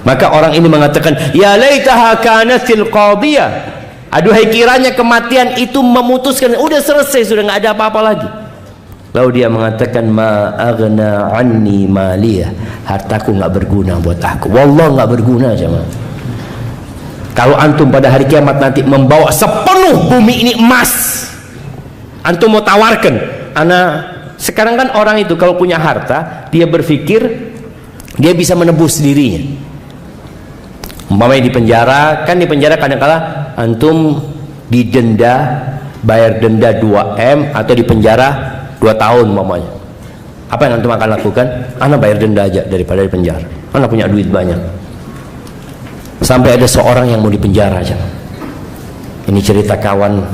Speaker 1: Maka orang ini mengatakan, ya laitaha kanatil qadiyah. Aduhai kiranya kematian itu memutuskan, udah selesai, sudah nggak ada apa-apa lagi. Lalu dia mengatakan, ma aghna anni maliyah, hartaku nggak berguna buat aku. Wallah nggak berguna jemaah. Kalau antum pada hari kiamat nanti membawa sepenuh bumi ini emas, antum mau tawarkan, sekarang kan orang itu kalau punya harta, dia berpikir dia bisa menebus dirinya. Umpamanya di penjara, kan di penjara kadang-kala antum didenda, bayar denda 2M atau di penjara 2 tahun umpamanya. Apa yang antum akan lakukan? Ana bayar denda aja daripada di penjara. Ana punya duit banyak. Sampai ada seorang yang mau dipenjara aja. Ini cerita kawan.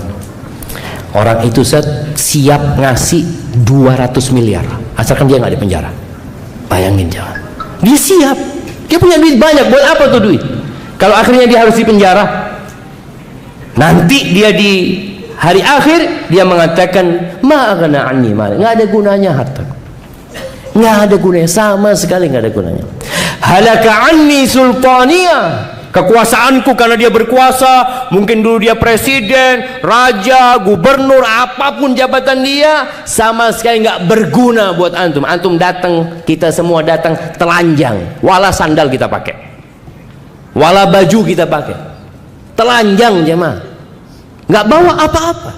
Speaker 1: Orang itu siap ngasih 200 miliar asalkan dia nggak dipenjara. Bayangin jangan. Dia siap. Dia punya duit banyak. Buat apa tuh duit? Kalau akhirnya dia harus dipenjara, nanti dia di hari akhir dia mengatakan, ma aghna anni mali. Nggak ada gunanya hartaku. Nggak ada gunanya, sama sekali nggak ada gunanya. Halaka anni sultaniyah, kekuasaanku, karena dia berkuasa, mungkin dulu dia presiden, raja, gubernur, apapun jabatan dia, sama sekali nggak berguna buat antum. Antum datang, kita semua datang telanjang, wala sandal kita pakai, wala baju kita pakai, telanjang jemaah, nggak bawa apa-apa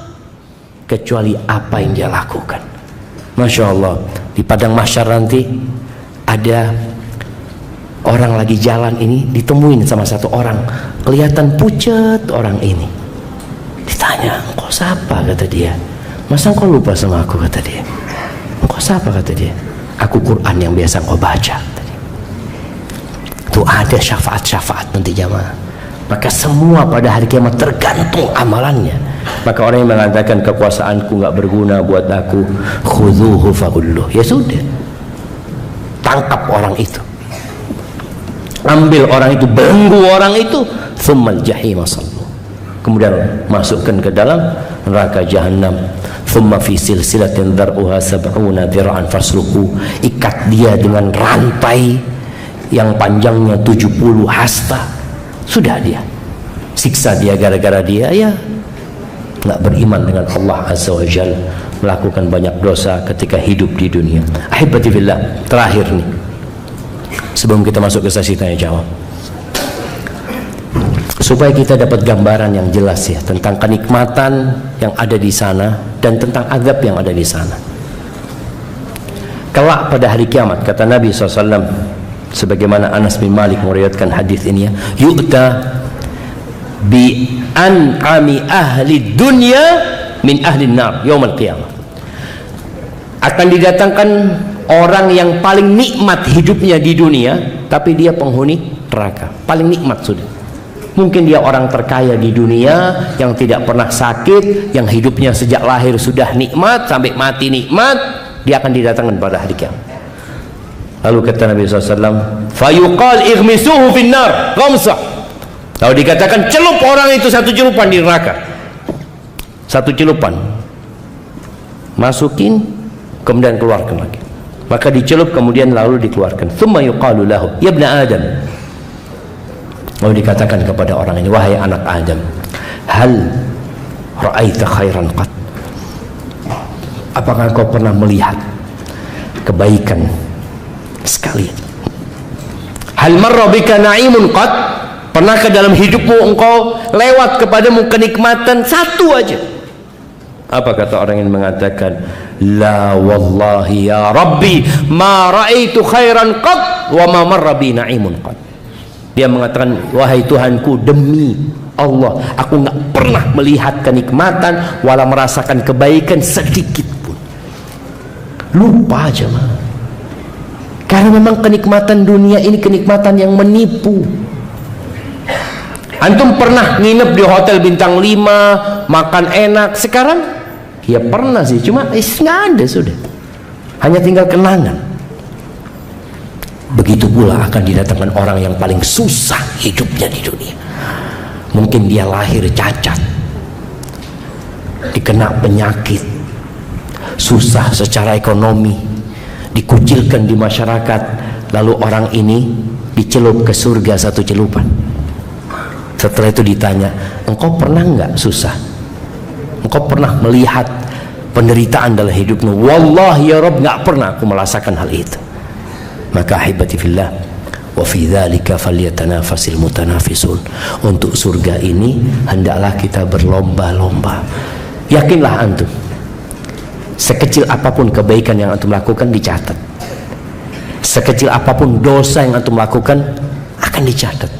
Speaker 1: kecuali apa yang dia lakukan. Masya Allah, di padang mahsyar nanti ada orang lagi jalan ini, ditemuin sama satu orang, kelihatan pucat orang ini. Ditanya, engkau siapa? Kata dia. Masa engkau lupa sama aku? Kata dia. Engkau siapa? Kata dia. Aku Quran yang biasa engkau baca. Itu ada syafaat-syafaat nanti jamaah. Maka semua pada hari kiamat tergantung amalannya. Maka orang yang mengatakan kekuasaanku nggak berguna buat aku, khudhuhu fagulluh. Ya sudah, tangkap orang itu, ambil orang itu, belenggu orang itu, thummal jahim sallu, kemudian masukkan ke dalam neraka jahanam. Thumma fi silsilatin dar'uha sab'una dir'an fasluku, ikat dia dengan rantai yang panjangnya 70 hasta. Sudah dia siksa dia gara-gara dia ya nggak beriman dengan Allah Azza wa Jalla, melakukan banyak dosa ketika hidup di dunia. Ahibati fillah, terakhir nih sebelum kita masuk ke sesi tanya jawab, supaya kita dapat gambaran yang jelas ya tentang kenikmatan yang ada di sana dan tentang azab yang ada di sana. Kelak pada hari kiamat, kata Nabi SAW, sebagaimana Anas bin Malik meriwayatkan hadis ini ya, yu'ta bi an'ami ahli dunya min ahli nar yaumul qiyamah. Akan didatangkan orang yang paling nikmat hidupnya di dunia, tapi dia penghuni neraka. Paling nikmat sudah. Mungkin dia orang terkaya di dunia yang tidak pernah sakit, yang hidupnya sejak lahir sudah nikmat sampai mati nikmat, dia akan didatangkan pada hari kiamat. Lalu kata Nabi SAW, fayuqal ighmisuhu finnar ghamsah. Lalu dikatakan celup orang itu satu celupan di neraka. Satu celupan, masukin kemudian keluarkan lagi. Maka dicelup kemudian lalu dikeluarkan. Thumma yuqalu lahu ya ibna Adam. Lalu dikatakan kepada orang ini, wahai anak Adam, hal ra'aita khairan qat, Apakah engkau pernah melihat kebaikan sekalian? Hal marra bika na'imun qad? Pernahkah dalam hidupmu engkau lewat kepadamu kenikmatan satu aja? Apa kata orang yang mengatakan, la wallahi ya Rabbi ma ra'aitu khairan qad wa ma marra bi na'imun qad. Dia mengatakan, wahai Tuhanku, demi Allah, aku nggak pernah melihat kenikmatan wala merasakan kebaikan sedikit pun. Lupa aja mah. Karena memang kenikmatan dunia ini kenikmatan yang menipu. Antum pernah nginep di hotel bintang 5, makan enak? Sekarang ya pernah sih, cuma nggak ada sudah. Hanya tinggal kenangan. Begitu pula akan didatangkan orang yang paling susah hidupnya di dunia. Mungkin dia lahir cacat, dikena penyakit, susah secara ekonomi, dikucilkan di masyarakat, lalu orang ini dicelup ke surga satu celupan. Setelah itu ditanya, engkau pernah nggak susah? Engkau pernah melihat penderitaan dalam hidupmu? Wallahi ya Rabb, nggak pernah aku merasakan hal itu. Maka ahibati fillah, wa fi dzalika falyatanafasil mutanafisun. Untuk surga ini hendaklah kita berlomba-lomba. Yakinlah antum, sekecil apapun kebaikan yang antum lakukan dicatat, sekecil apapun dosa yang antum lakukan akan dicatat.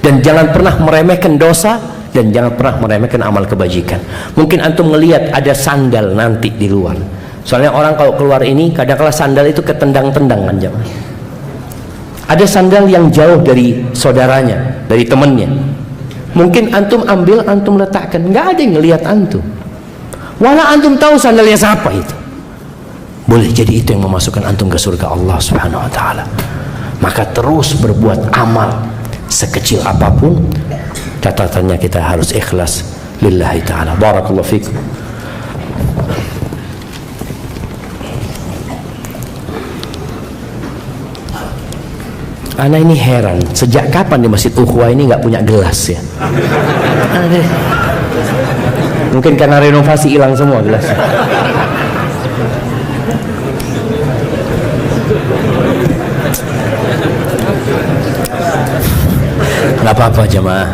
Speaker 1: Dan jangan pernah meremehkan dosa, dan jangan pernah meremehkan amal kebajikan. Mungkin antum ngelihat ada sandal nanti di luar. Soalnya orang kalau keluar ini kadang-kala sandal itu ketendang-tendang kan jemaah. Ada sandal yang jauh dari saudaranya, dari temannya. Mungkin antum ambil, antum letakkan, nggak ada yang ngelihat antum. Walau antum tahu sandalnya siapa itu. Boleh jadi itu yang memasukkan antum ke surga Allah Subhanahu wa taala. Maka terus berbuat amal sekecil apapun, catatannya kita harus ikhlas lillahi taala. Barakallahu fikum. Ana ini heran, sejak kapan di Masjid Ukhuwah ini nggak punya gelas ya? Mungkin karena renovasi hilang semua gelasnya. Nggak apa-apa jemaah.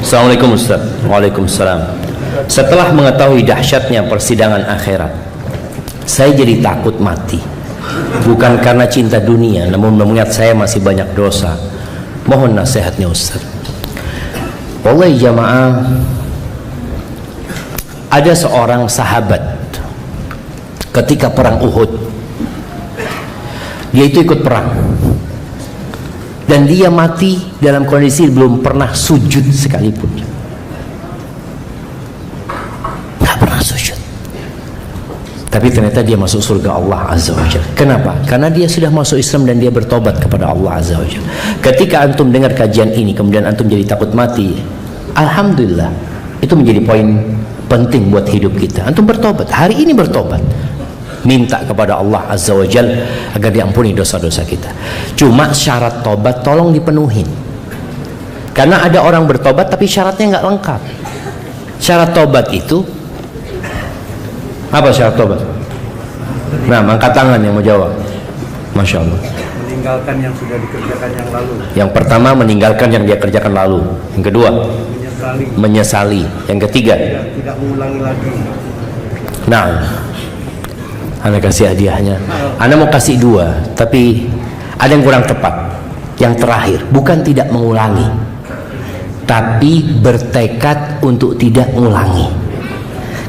Speaker 1: Assalamualaikum Ustaz. Waalaikumsalam. Setelah mengetahui dahsyatnya persidangan akhirat, saya jadi takut mati. Bukan karena cinta dunia, namun mengingat saya masih banyak dosa. Mohon nasihatnya Ustaz. Wallahi jamaah, ada seorang sahabat ketika perang Uhud. Dia itu ikut perang, dan dia mati dalam kondisi belum pernah sujud sekalipun. Nggak pernah sujud. Tapi ternyata dia masuk surga Allah Azza wa Jalla. Kenapa? Karena dia sudah masuk Islam dan dia bertobat kepada Allah Azza wa Jalla. Ketika antum dengar kajian ini kemudian antum jadi takut mati, alhamdulillah, itu menjadi poin penting buat hidup kita. Antum bertobat, hari ini bertobat, minta kepada Allah Azza wa Jalla agar diampuni dosa-dosa kita. Cuma syarat tobat tolong dipenuhi. Karena ada orang bertobat tapi syaratnya nggak lengkap. Syarat tobat itu apa? Syarat tobat? Nah, angkat tangan yang mau jawab. Masya Allah.
Speaker 2: Meninggalkan yang sudah dikerjakan yang lalu.
Speaker 1: Yang pertama, meninggalkan yang dia kerjakan lalu. Yang kedua, menyesali. Yang ketiga,
Speaker 2: tidak mengulangi lagi.
Speaker 1: Nah, Anda kasih hadiahnya. Anda mau kasih dua, tapi ada yang kurang tepat. Yang terakhir, bukan tidak mengulangi, tapi bertekad untuk tidak mengulangi.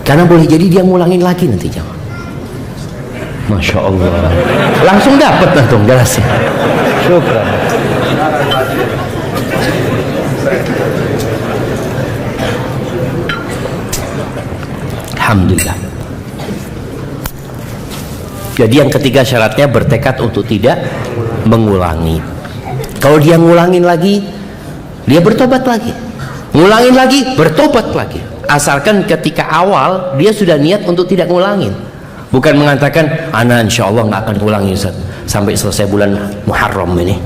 Speaker 1: Karena boleh jadi dia ngulangin lagi nanti jamaah. Masya Allah, langsung dapat antum gelasnya. Syukran. Alhamdulillah. Jadi yang ketiga syaratnya bertekad untuk tidak mengulangi. Kalau dia ngulangin lagi, dia bertobat lagi. Ngulangin lagi, bertobat lagi. Asalkan ketika awal dia sudah niat untuk tidak ngulangin. Bukan mengatakan, ana insya Allah nggak akan ngulangi Ustaz sampai selesai bulan Muharram ini.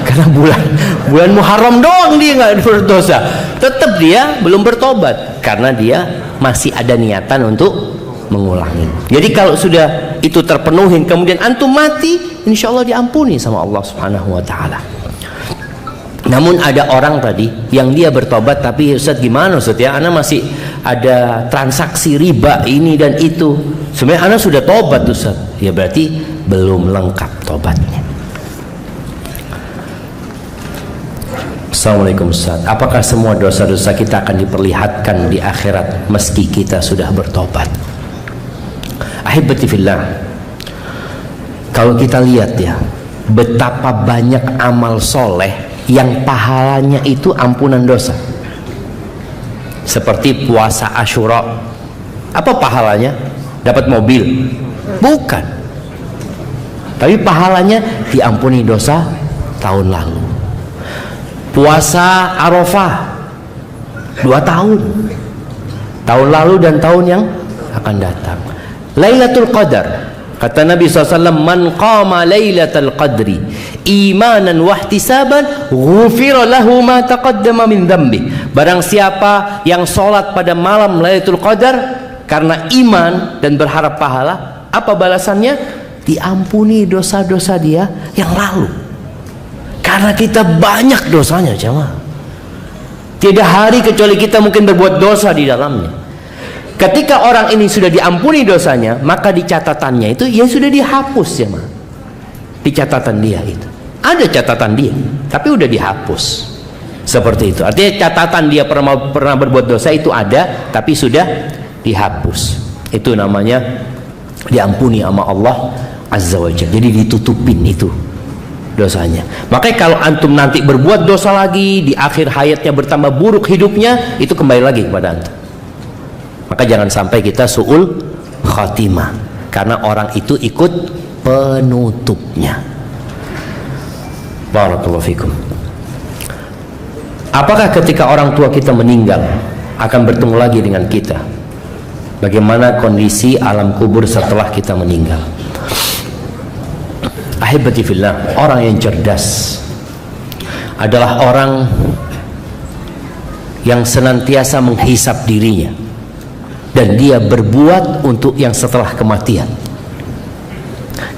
Speaker 1: Karena Bulan Muharram doang dia nggak berdosa, tetap dia belum bertobat karena dia masih ada niatan untuk mengulangi. Jadi kalau sudah itu terpenuhi kemudian antum mati, insya Allah diampuni sama Allah Subhanahu wa Ta'ala. Namun ada orang tadi yang dia bertobat, tapi Ustaz gimana Ustaz ya, ana masih ada transaksi riba ini dan itu. Sebenarnya ana sudah tobat Ustaz. Ya berarti belum lengkap tobatnya. Assalamualaikum Ustaz, apakah semua dosa-dosa kita akan diperlihatkan di akhirat meski kita sudah bertobat? Ahibati fillah, kalau kita lihat ya, betapa banyak amal soleh yang pahalanya itu ampunan dosa. Seperti puasa Asyura, apa pahalanya? Dapat mobil? Bukan. Tapi pahalanya diampuni dosa tahun lalu. Puasa Arafah 2 tahun, tahun lalu dan tahun yang akan datang. Lailatul Qadar, kata Nabi SAW, man qama lailatul qadri imanan wahtisaban ghufira lahu ma taqaddama min dhanbi. Barang siapa yang sholat pada malam Lailatul Qadar karena iman dan berharap pahala, apa balasannya? Diampuni dosa-dosa dia yang lalu. Karena kita banyak dosanya jemaah. Tidak hari kecuali kita mungkin berbuat dosa di dalamnya. Ketika orang ini sudah diampuni dosanya, maka di catatannya itu ya sudah dihapus jemaah. Di catatan dia itu ada catatan dia, tapi udah dihapus. Seperti itu. Artinya catatan dia pernah berbuat dosa itu ada, tapi sudah dihapus. Itu namanya diampuni sama Allah Azza wa Jalla. Jadi ditutupin itu dosanya. Makanya kalau antum nanti berbuat dosa lagi, di akhir hayatnya bertambah buruk hidupnya, itu kembali lagi kepada antum. Maka jangan sampai kita su'ul khatimah, karena orang itu ikut penutupnya. Barakallahu fikum. Apakah ketika orang tua kita meninggal akan bertemu lagi dengan kita? Bagaimana kondisi alam kubur setelah kita meninggal? Ahibati fillah, orang yang cerdas adalah orang yang senantiasa menghisap dirinya dan dia berbuat untuk yang setelah kematian.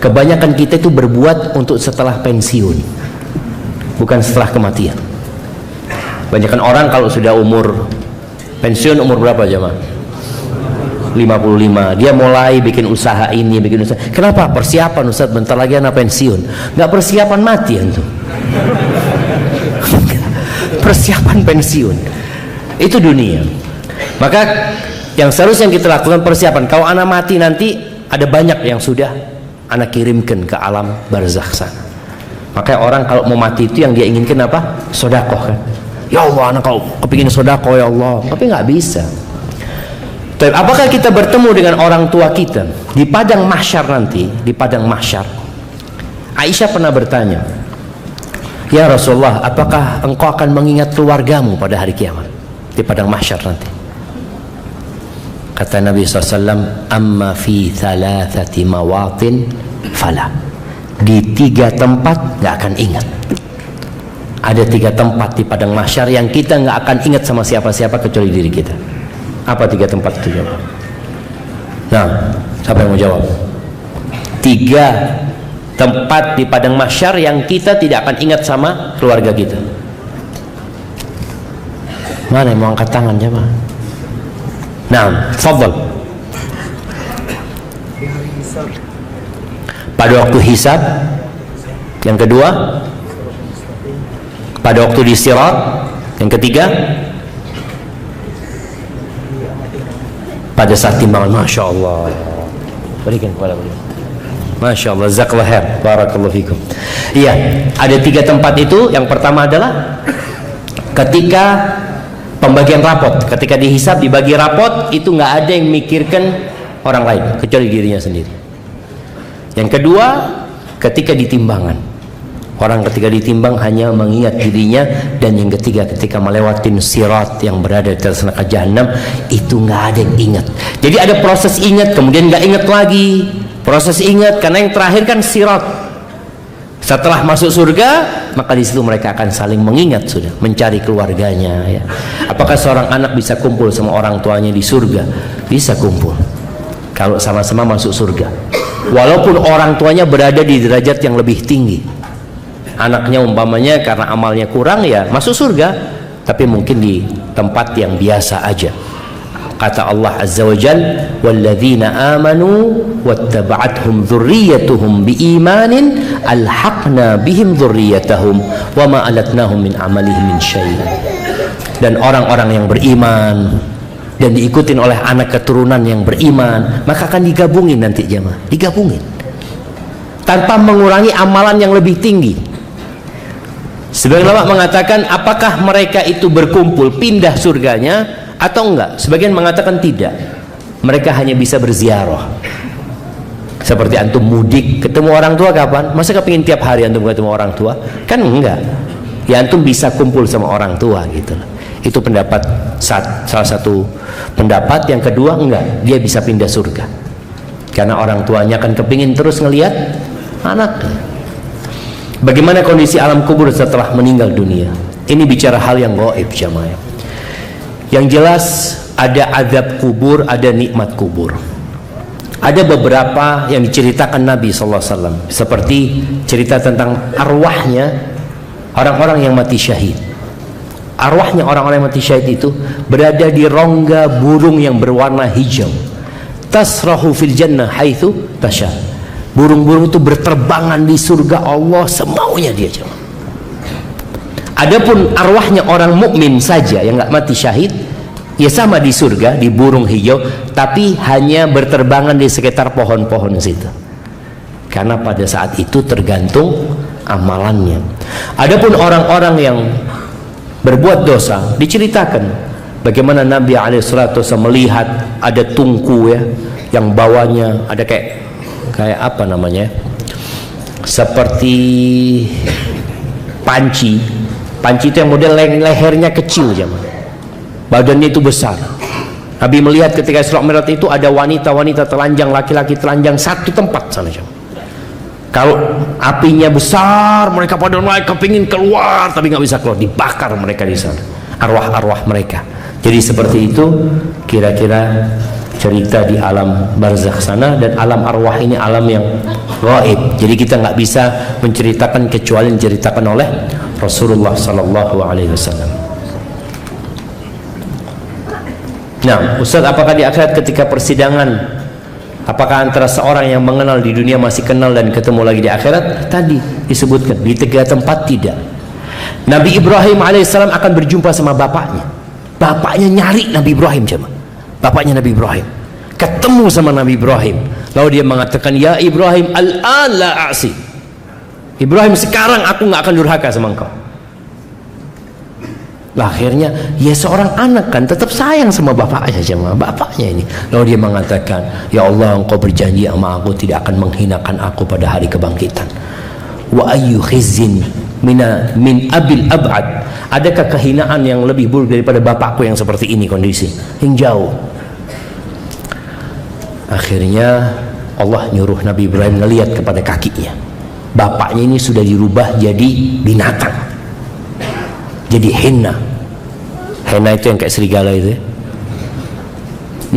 Speaker 1: Kebanyakan kita itu berbuat untuk setelah pensiun, bukan setelah kematian. Kebanyakan orang kalau sudah umur pensiun, umur berapa jemaah? 55, dia mulai bikin usaha ini, bikin usaha. Kenapa? Persiapan Ustaz, bentar lagi anak pensiun. Nggak persiapan mati antum. Persiapan pensiun. Itu dunia. Maka yang seharusnya kita lakukan persiapan. Kalau anak mati nanti ada banyak yang sudah anak kirimkan ke alam barzakh sana. Makanya orang kalau mau mati itu yang dia inginkan apa? Sodakoh kan. Ya Allah, anak kalau kepingin sodakoh ya Allah, tapi nggak bisa. Tapi apakah kita bertemu dengan orang tua kita di padang mahsyar nanti? Di padang mahsyar, Aisyah pernah bertanya, ya Rasulullah, apakah engkau akan mengingat keluargamu pada hari kiamat di padang mahsyar nanti? Kata Nabi SAW, amma fi thalathati mawatin fala. Di 3 tempat gak akan ingat. Ada 3 tempat di padang mahsyar yang kita gak akan ingat sama siapa-siapa kecuali diri kita. Apa 3 tempat itu? Nah, siapa yang mau jawab? 3 tempat di padang mahsyar yang kita tidak akan ingat sama keluarga kita. Mana yang mau angkat tangan jemaah? Nah, fadhal. Pada waktu hisab. Yang kedua, pada waktu di sirat. Yang ketiga, pada saat timbangan. Masya Allah, berikan kepada beliau. Masya Allah, jazakallahu khair, barakallahu fikum. Iya, ada 3 tempat itu. Yang pertama adalah ketika pembagian rapot. Ketika dihisab, dibagi rapot, itu nggak ada yang mikirkan orang lain kecuali dirinya sendiri. Yang kedua, ketika ditimbangan. Orang ketika ditimbang hanya mengingat dirinya. Dan yang ketiga, ketika melewatin sirat yang berada di atas neraka jahanam, itu nggak ada yang ingat. Jadi ada proses ingat, kemudian nggak ingat lagi. Proses ingat, karena yang terakhir kan sirat. Setelah masuk surga, maka di situ mereka akan saling mengingat sudah, mencari keluarganya ya. Apakah seorang anak bisa kumpul sama orang tuanya di surga? Bisa kumpul kalau sama-sama masuk surga. Walaupun orang tuanya berada di derajat yang lebih tinggi. Anaknya umpamanya karena amalnya kurang ya masuk surga, tapi mungkin di tempat yang biasa aja. Kata Allah Azza wa Jal, walladzina amanu wattaba'athum dzurriyyatuhum biimanin alhaqna bihim dzurriyyatahum wama alatnahum min amalihim min syai'. Dan orang-orang yang beriman dan diikutin oleh anak keturunan yang beriman, maka akan digabungin nanti jemaah, digabungin tanpa mengurangi amalan yang lebih tinggi. Sebagian ulama mengatakan apakah mereka itu berkumpul pindah surganya atau enggak? Sebagian mengatakan tidak, mereka hanya bisa berziarah. Seperti antum mudik ketemu orang tua kapan? Masa kepingin tiap hari antum ketemu orang tua? Kan enggak. Ya antum bisa kumpul sama orang tua gitu. Itu pendapat salah satu pendapat. Yang kedua enggak, dia bisa pindah surga karena orang tuanya akan kepingin terus ngelihat anaknya. Bagaimana kondisi alam kubur setelah meninggal dunia? Ini bicara hal yang gaib jamaah. Yang jelas ada azab kubur, ada nikmat kubur. Ada beberapa yang diceritakan Nabi SAW, seperti cerita tentang arwahnya orang-orang yang mati syahid. Arwahnya orang-orang yang mati syahid itu berada di rongga burung yang berwarna hijau. Tasrahu fil jannah haitsu tasha. Burung-burung itu berterbangan di surga Allah semaunya dia jemaah. Adapun arwahnya orang mukmin saja yang nggak mati syahid, ya sama di surga di burung hijau, tapi hanya berterbangan di sekitar pohon-pohon situ. Karena pada saat itu tergantung amalannya. Adapun orang-orang yang berbuat dosa, diceritakan bagaimana Nabi SAW melihat ada tungku ya, yang bawahnya ada kayak apa namanya, seperti panci itu yang model lehernya kecil jemaah, badannya itu besar. Nabi melihat ketika Isra Mi'raj itu ada wanita-wanita telanjang, laki-laki telanjang satu tempat sana jemaah. Kalau apinya besar, mereka pada naik kepingin keluar tapi nggak bisa keluar, dibakar mereka di sana, arwah-arwah mereka. Jadi seperti itu kira-kira cerita di alam barzakh sana. Dan alam arwah ini alam yang gaib, jadi kita nggak bisa menceritakan kecuali diceritakan oleh Rasulullah Sallallahu Alaihi Wasallam. Nah, Ustaz, apakah di akhirat ketika persidangan, apakah antara seorang yang mengenal di dunia masih kenal dan ketemu lagi di akhirat? Tadi disebutkan di 3 tempat tidak. Nabi Ibrahim alaihissalam akan berjumpa sama bapaknya. Bapaknya nyari Nabi Ibrahim coba. Bapaknya Nabi Ibrahim ketemu sama Nabi Ibrahim, lalu dia mengatakan, ya Ibrahim, al-an la a'si. Ibrahim, sekarang aku nggak akan durhaka sama engkau. Lah akhirnya ya seorang anak kan tetap sayang sama bapaknya, sama bapaknya ini. Lalu dia mengatakan, ya Allah, engkau berjanji sama aku tidak akan menghinakan aku pada hari kebangkitan. Wa ayyu khizzin min abil ab'ad. Adakah kehinaan yang lebih buruk daripada bapakku yang seperti ini kondisi yang jauh? Akhirnya Allah nyuruh Nabi Ibrahim ngelihat kepada kakinya, bapaknya ini sudah dirubah jadi binatang, jadi henna. Henna itu yang kayak serigala itu ya,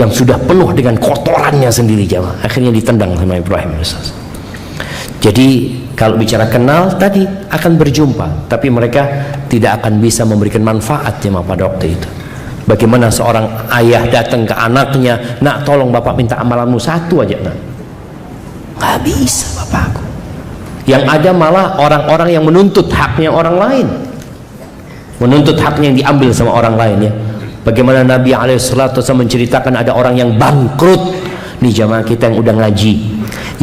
Speaker 1: yang sudah penuh dengan kotorannya sendiri jamaah. Akhirnya ditendang sama Ibrahim. Jadi kalau bicara kenal tadi akan berjumpa, tapi mereka tidak akan bisa memberikan manfaat jemaah pada waktu itu. Bagaimana seorang ayah datang ke anaknya, nak tolong bapak minta amalanmu satu aja, nak. Nggak bisa bapakku. Yang ada malah orang-orang yang menuntut haknya orang lain, menuntut haknya yang diambil sama orang lain ya. Bagaimana Nabi SAW menceritakan ada orang yang bangkrut. Nih jamaah kita yang udah ngaji,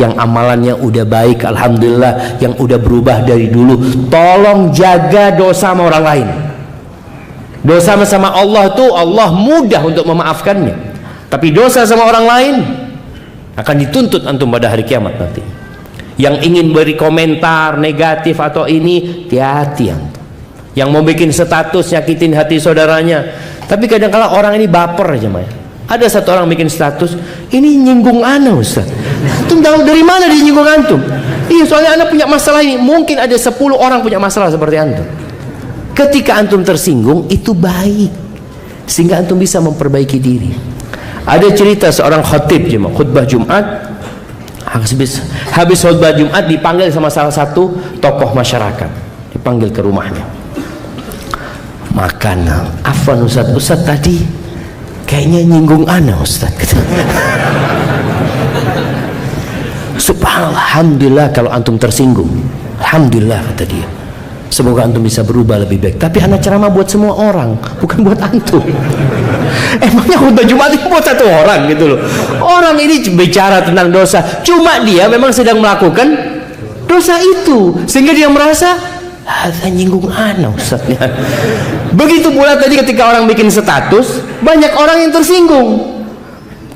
Speaker 1: yang amalannya udah baik alhamdulillah, yang udah berubah dari dulu, tolong jaga dosa sama orang lain. Dosa sama Allah tuh Allah mudah untuk memaafkannya, tapi dosa sama orang lain akan dituntut antum pada hari kiamat nanti. Yang ingin beri komentar negatif atau ini, hati-hati yang mau bikin status nyakitin hati saudaranya. Tapi kadang-kala orang ini baper aja Maya. Ada satu orang bikin status, ini nyinggung ana Ustaz. Antum tahu dari mana dia nyinggung antum? Iya, soalnya Anda punya masalah ini. Mungkin ada 10 orang punya masalah seperti antum. Ketika antum tersinggung, itu baik, sehingga antum bisa memperbaiki diri. Ada cerita seorang khatib khutbah Jumat. Habis khutbah Jumat dipanggil sama salah satu tokoh masyarakat, dipanggil ke rumahnya. Makan, afwan Ustaz tadi kayaknya nyinggung ana Ustaz. Subhanallah, alhamdulillah kalau antum tersinggung, alhamdulillah kata dia. Semoga antum bisa berubah lebih baik. Tapi anak ceramah buat semua orang, bukan buat antum. Emangnya khutbah Jumat itu buat satu orang gitu loh. Orang ini bicara tentang dosa, cuma dia memang sedang melakukan dosa itu, sehingga dia merasa ada nyinggung ana Ustaznya. Begitu pula tadi ketika orang bikin status, banyak orang yang tersinggung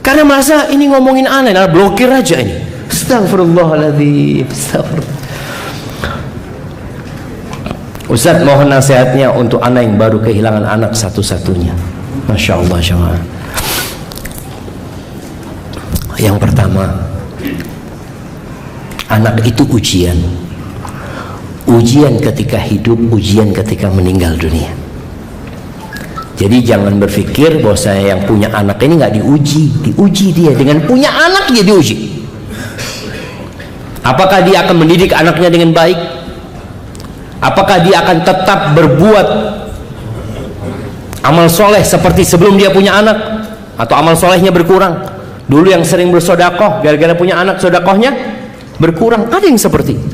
Speaker 1: karena merasa ini ngomongin ana, nah blokir aja ini. Astagfirullahaladzim, astagfirullah. Ustaz, mohon nasihatnya untuk anak yang baru kehilangan anak satu-satunya. Masya Allah, jemaah. Yang pertama, anak itu ujian. Ujian ketika hidup, ujian ketika meninggal dunia. Jadi jangan berpikir bahwa saya yang punya anak ini nggak diuji. Diuji dia, dengan punya anak dia diuji. Apakah dia akan mendidik anaknya dengan baik? Apakah dia akan tetap berbuat amal soleh seperti sebelum dia punya anak? Atau amal solehnya berkurang? Dulu yang sering bersodakoh, gara-gara punya anak sodakohnya berkurang. Ada yang seperti itu.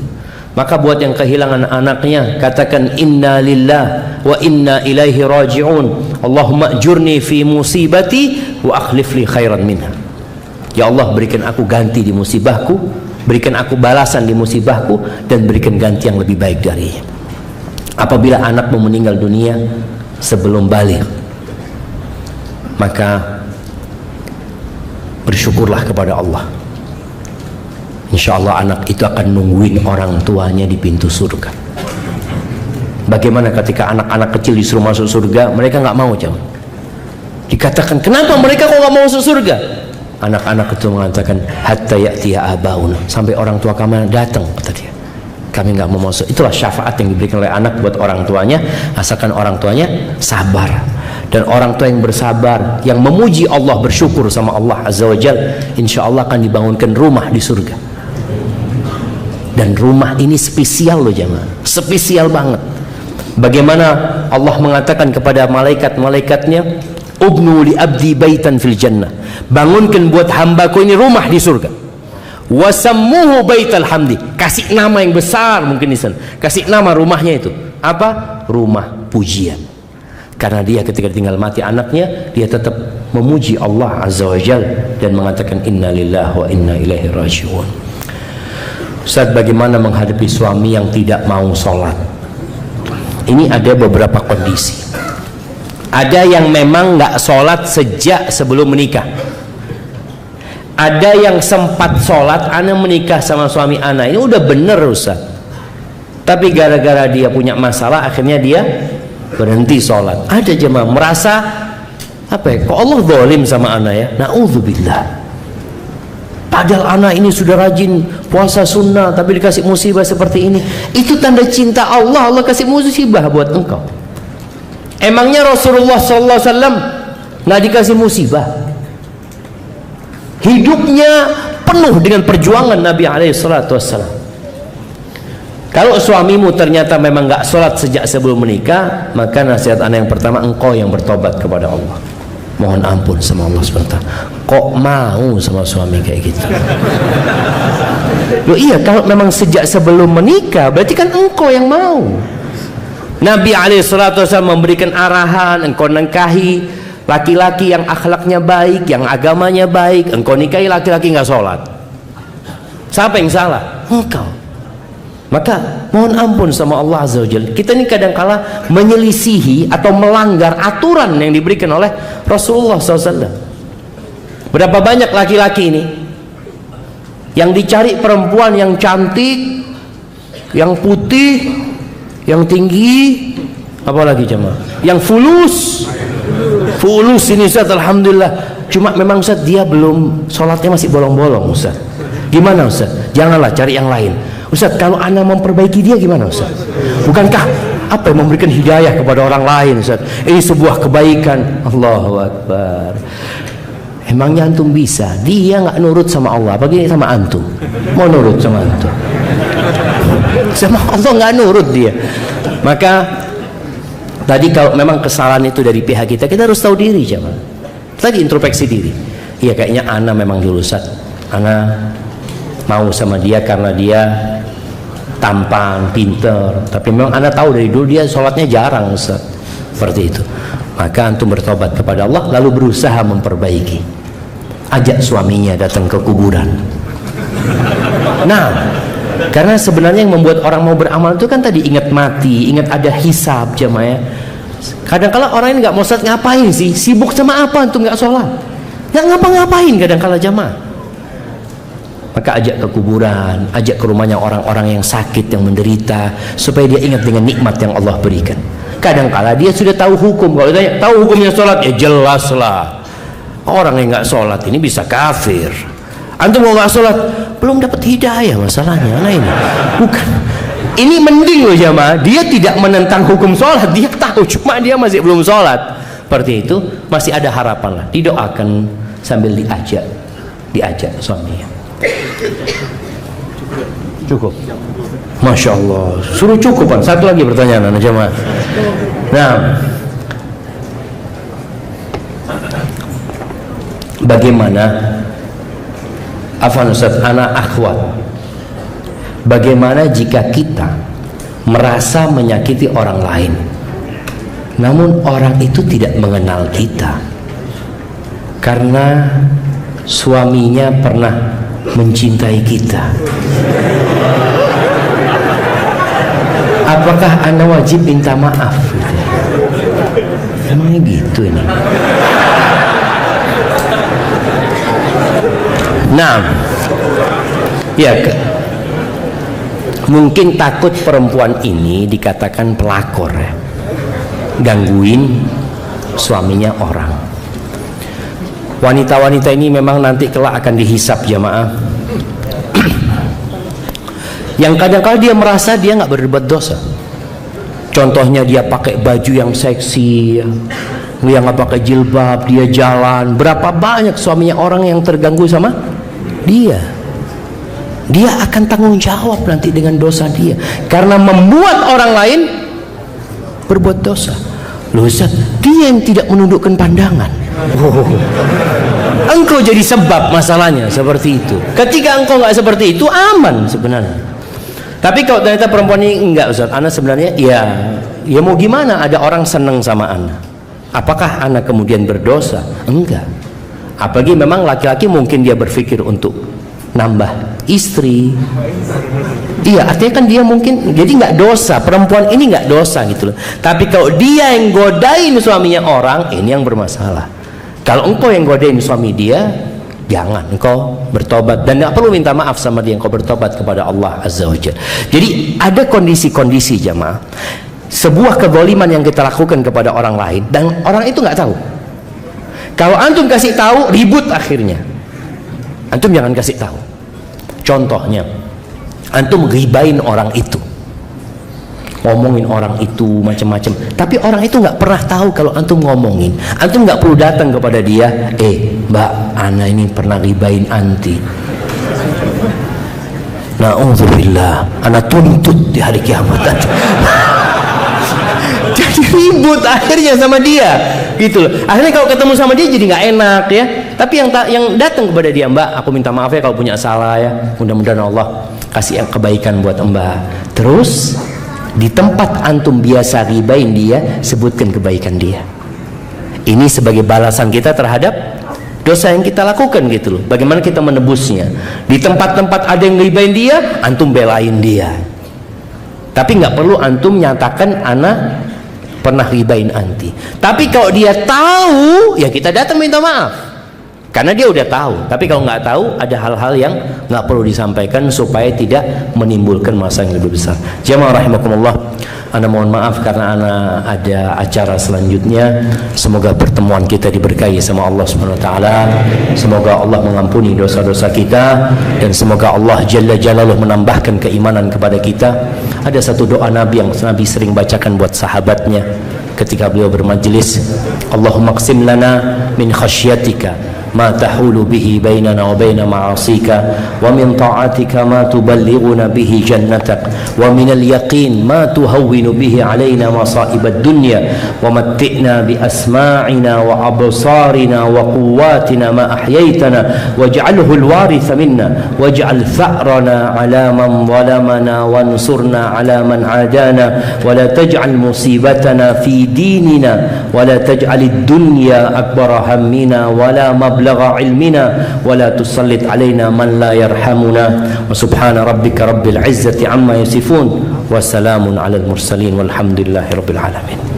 Speaker 1: Maka buat yang kehilangan anaknya, katakan inna lillah wa inna ilaihi raji'un. Allahumma ajurni fi musibati wa akhlif li khairan minha. Ya Allah, berikan aku ganti di musibahku, berikan aku balasan di musibahku, dan berikan ganti yang lebih baik darinya. Apabila anakmu meninggal dunia sebelum balik, maka bersyukurlah kepada Allah. Insya Allah anak itu akan nungguin orang tuanya di pintu surga. Bagaimana ketika anak-anak kecil disuruh masuk surga, mereka nggak mau, jawab. Dikatakan, kenapa mereka kok nggak mau masuk surga? Anak-anak itu mengatakan, hatta ya'tiya abauna, sampai orang tua kami datang, kata dia. Kami nggak mau masuk. Itulah syafaat yang diberikan oleh anak buat orang tuanya, asalkan orang tuanya sabar. Dan orang tua yang bersabar, yang memuji Allah, bersyukur sama Allah Azza wa Jal, insya Allah akan dibangunkan rumah di surga. Dan rumah ini spesial loh jemaah, spesial banget. Bagaimana Allah mengatakan kepada malaikat-malaikatnya, ubnu li abdi baitan fil jannah, bangunkan buat hambaku ini rumah di surga. Wasammuhu baital hamdi, kasih nama yang besar mungkin di sana, kasih nama rumahnya itu apa? Rumah pujian. Karena dia ketika tinggal mati anaknya, dia tetap memuji Allah Azza wa Jal dan mengatakan inna lillahi wa inna ilaihi raji'un. Ustaz, bagaimana menghadapi suami yang tidak mau sholat? Ini ada beberapa kondisi. Ada yang memang nggak sholat sejak sebelum menikah. Ada yang sempat sholat, ana menikah sama suami ana, ini udah bener Ustaz, tapi gara-gara dia punya masalah akhirnya dia berhenti sholat. Ada jemaah merasa apa ya, kok Allah zalim sama ana ya, na'udzubillah. Padahal anak ini sudah rajin puasa sunnah, tapi dikasih musibah seperti ini. Itu tanda cinta Allah. Allah kasih musibah buat engkau. Emangnya Rasulullah SAW nggak dikasih musibah? Hidupnya penuh dengan perjuangan Nabi SAW. Kalau suamimu ternyata memang nggak sholat sejak sebelum menikah, maka nasihat anak yang pertama, engkau yang bertobat kepada Allah. Mohon ampun sama Allah SWT. Kok mau sama suami kayak gitu? Loh iya, kalau memang sejak sebelum menikah, berarti kan engkau yang mau. Nabi SAW memberikan arahan, engkau nikahi laki-laki yang akhlaknya baik, yang agamanya baik. Engkau nikahi laki-laki nggak sholat, siapa yang salah? Engkau. Maka mohon ampun sama Allah Azza wa Jalla. Kita ini kadang-kala menyelisihi atau melanggar aturan yang diberikan oleh Rasulullah SAW. Berapa banyak laki-laki ini yang dicari perempuan yang cantik, yang putih, yang tinggi, apalagi jemaah, yang fulus. Fulus ini Ustaz, alhamdulillah. Cuma memang Ustaz dia belum sholatnya masih bolong-bolong Ustaz. Gimana Ustaz? Janganlah, cari yang lain. Ustaz, kalau ana memperbaiki dia gimana Ustaz? Bukankah apa yang memberikan hidayah kepada orang lain Ustaz? Ini sebuah kebaikan. Allahu Akbar. Emangnya antum bisa? Dia nggak nurut sama Allah, apalagi sama antum. Mau nurut sama antum? Sama Allah nggak nurut dia. Maka tadi kalau memang kesalahan itu dari pihak kita, kita harus tahu diri jemaah. Tadi introspeksi diri. Iya, kayaknya ana memang dulu Ustaz, ana mau sama dia karena dia tampan, pinter, tapi memang ana tahu dari dulu dia sholatnya jarang Ustaz. Seperti itu. Maka antum bertobat kepada Allah, lalu berusaha memperbaiki. Ajak suaminya datang ke kuburan. Nah, karena sebenarnya yang membuat orang mau beramal itu kan tadi ingat mati, ingat ada hisab jemaah ya. Kadang-kala orang ini nggak mau sholat, ngapain sih? Sibuk sama apa antum nggak sholat? Nggak ngapa-ngapain kadang-kala jemaah. Maka ajak ke kuburan, ajak ke rumahnya orang-orang yang sakit, yang menderita, supaya dia ingat dengan nikmat yang Allah berikan. Kadang-kala dia sudah tahu hukum. Kalau ditanya, tahu hukumnya sholat? Ya jelas lah. Orang yang nggak sholat ini bisa kafir. Antum mau nggak sholat, belum dapat hidayah masalahnya. Nah ini bukan. Ini mending loh jamaah. Dia tidak menentang hukum sholat, dia tahu, cuma dia masih belum sholat. Seperti itu masih ada harapan lah. Didoakan sambil diajak suaminya. Cukup. Masya Allah. Suruh cukupan. Satu lagi pertanyaan anak jamaah. Nah, bagaimana Afwan Ustaz, anak akhwat, bagaimana jika kita merasa menyakiti orang lain namun orang itu tidak mengenal kita karena suaminya pernah mencintai kita, apakah anda wajib minta maaf? Emangnya gitu ini? Nah, ya mungkin takut perempuan ini dikatakan pelakor ya, gangguin suaminya orang. Wanita-wanita ini memang nanti kelak akan dihisap jamaah. Yang kadang-kadang dia merasa dia nggak berbuat dosa. Contohnya dia pakai baju yang seksi, dia nggak pakai jilbab, dia jalan. Berapa banyak suaminya orang yang terganggu sama dia. Dia akan tanggung jawab nanti dengan dosa dia karena membuat orang lain berbuat dosa. Loh Ustaz, dia yang tidak menundukkan pandangan. Engkau jadi sebab masalahnya seperti itu. Ketika engkau nggak seperti itu, aman sebenarnya. Tapi kalau ternyata perempuan ini enggak Ustaz, ana sebenarnya ya mau gimana, ada orang seneng sama ana. Apakah ana kemudian berdosa? Enggak. Apalagi memang laki-laki mungkin dia berpikir untuk nambah istri. Iya, artinya kan dia mungkin jadi nggak dosa, perempuan ini nggak dosa gitu loh. Tapi kalau dia yang godain suaminya orang, ini yang bermasalah. Kalau engkau yang godain suami dia, jangan, engkau bertobat dan nggak perlu minta maaf sama dia, engkau bertobat kepada Allah Azza wa Jalla. Jadi ada kondisi-kondisi jamaah, sebuah kezaliman yang kita lakukan kepada orang lain dan orang itu nggak tahu. Kalau antum kasih tahu, ribut akhirnya. Antum jangan kasih tahu. Contohnya, antum ghibain orang itu, ngomongin orang itu macam-macam, tapi orang itu nggak pernah tahu kalau antum ngomongin. Antum nggak perlu datang kepada dia, mbak, ana ini pernah ghibain anti. Na'udzubillah, ana tuntut di hari kiamat. Jadi ribut akhirnya sama dia, gitu loh. Akhirnya kalau ketemu sama dia jadi nggak enak ya. Tapi yang datang kepada dia, mbak, aku minta maaf ya kalau punya salah ya. Mudah-mudahan Allah kasih yang kebaikan buat mbak. Terus di tempat antum biasa ribain dia, sebutkan kebaikan dia. Ini sebagai balasan kita terhadap dosa yang kita lakukan gitu loh. Bagaimana kita menebusnya? Di tempat-tempat ada yang ribain dia, antum belain dia. Tapi nggak perlu antum nyatakan ana pernah ribain anti. Tapi kalau dia tahu, ya kita datang minta maaf. Karena dia udah tahu. Tapi kalau nggak tahu, ada hal-hal yang nggak perlu disampaikan supaya tidak menimbulkan masalah yang lebih besar. Jamaah rahimakumullah, ana mohon maaf karena ana ada acara selanjutnya. Semoga pertemuan kita diberkahi sama Allah Subhanahu wa taala. Semoga Allah mengampuni dosa-dosa kita, dan semoga Allah Jalla Jalaluhu menambahkan keimanan kepada kita. Ada satu doa Nabi yang Nabi sering bacakan buat sahabatnya ketika beliau bermajlis. Allahumma qsim lana min khasyatika ما تحول به بيننا وبين معاصيك ومن طاعتك ما تبلغنا به جنتك ومن اليقين ما تهون به علينا مصائب الدنيا ومتئنا بأسماعنا وأبصارنا وقواتنا ما أحييتنا واجعله الوارث منا واجعل ثأرنا على من ظلمنا وانصرنا على من عادانا ولا تجعل مصيبتنا في ديننا ولا تجعل الدنيا أكبر همنا ولا مبلغ علمنا ولا تسلط علينا من لا يرحمنا وسبحان ربك رب العزة عما يصفون وسلام على المرسلين والحمد لله رب العالمين.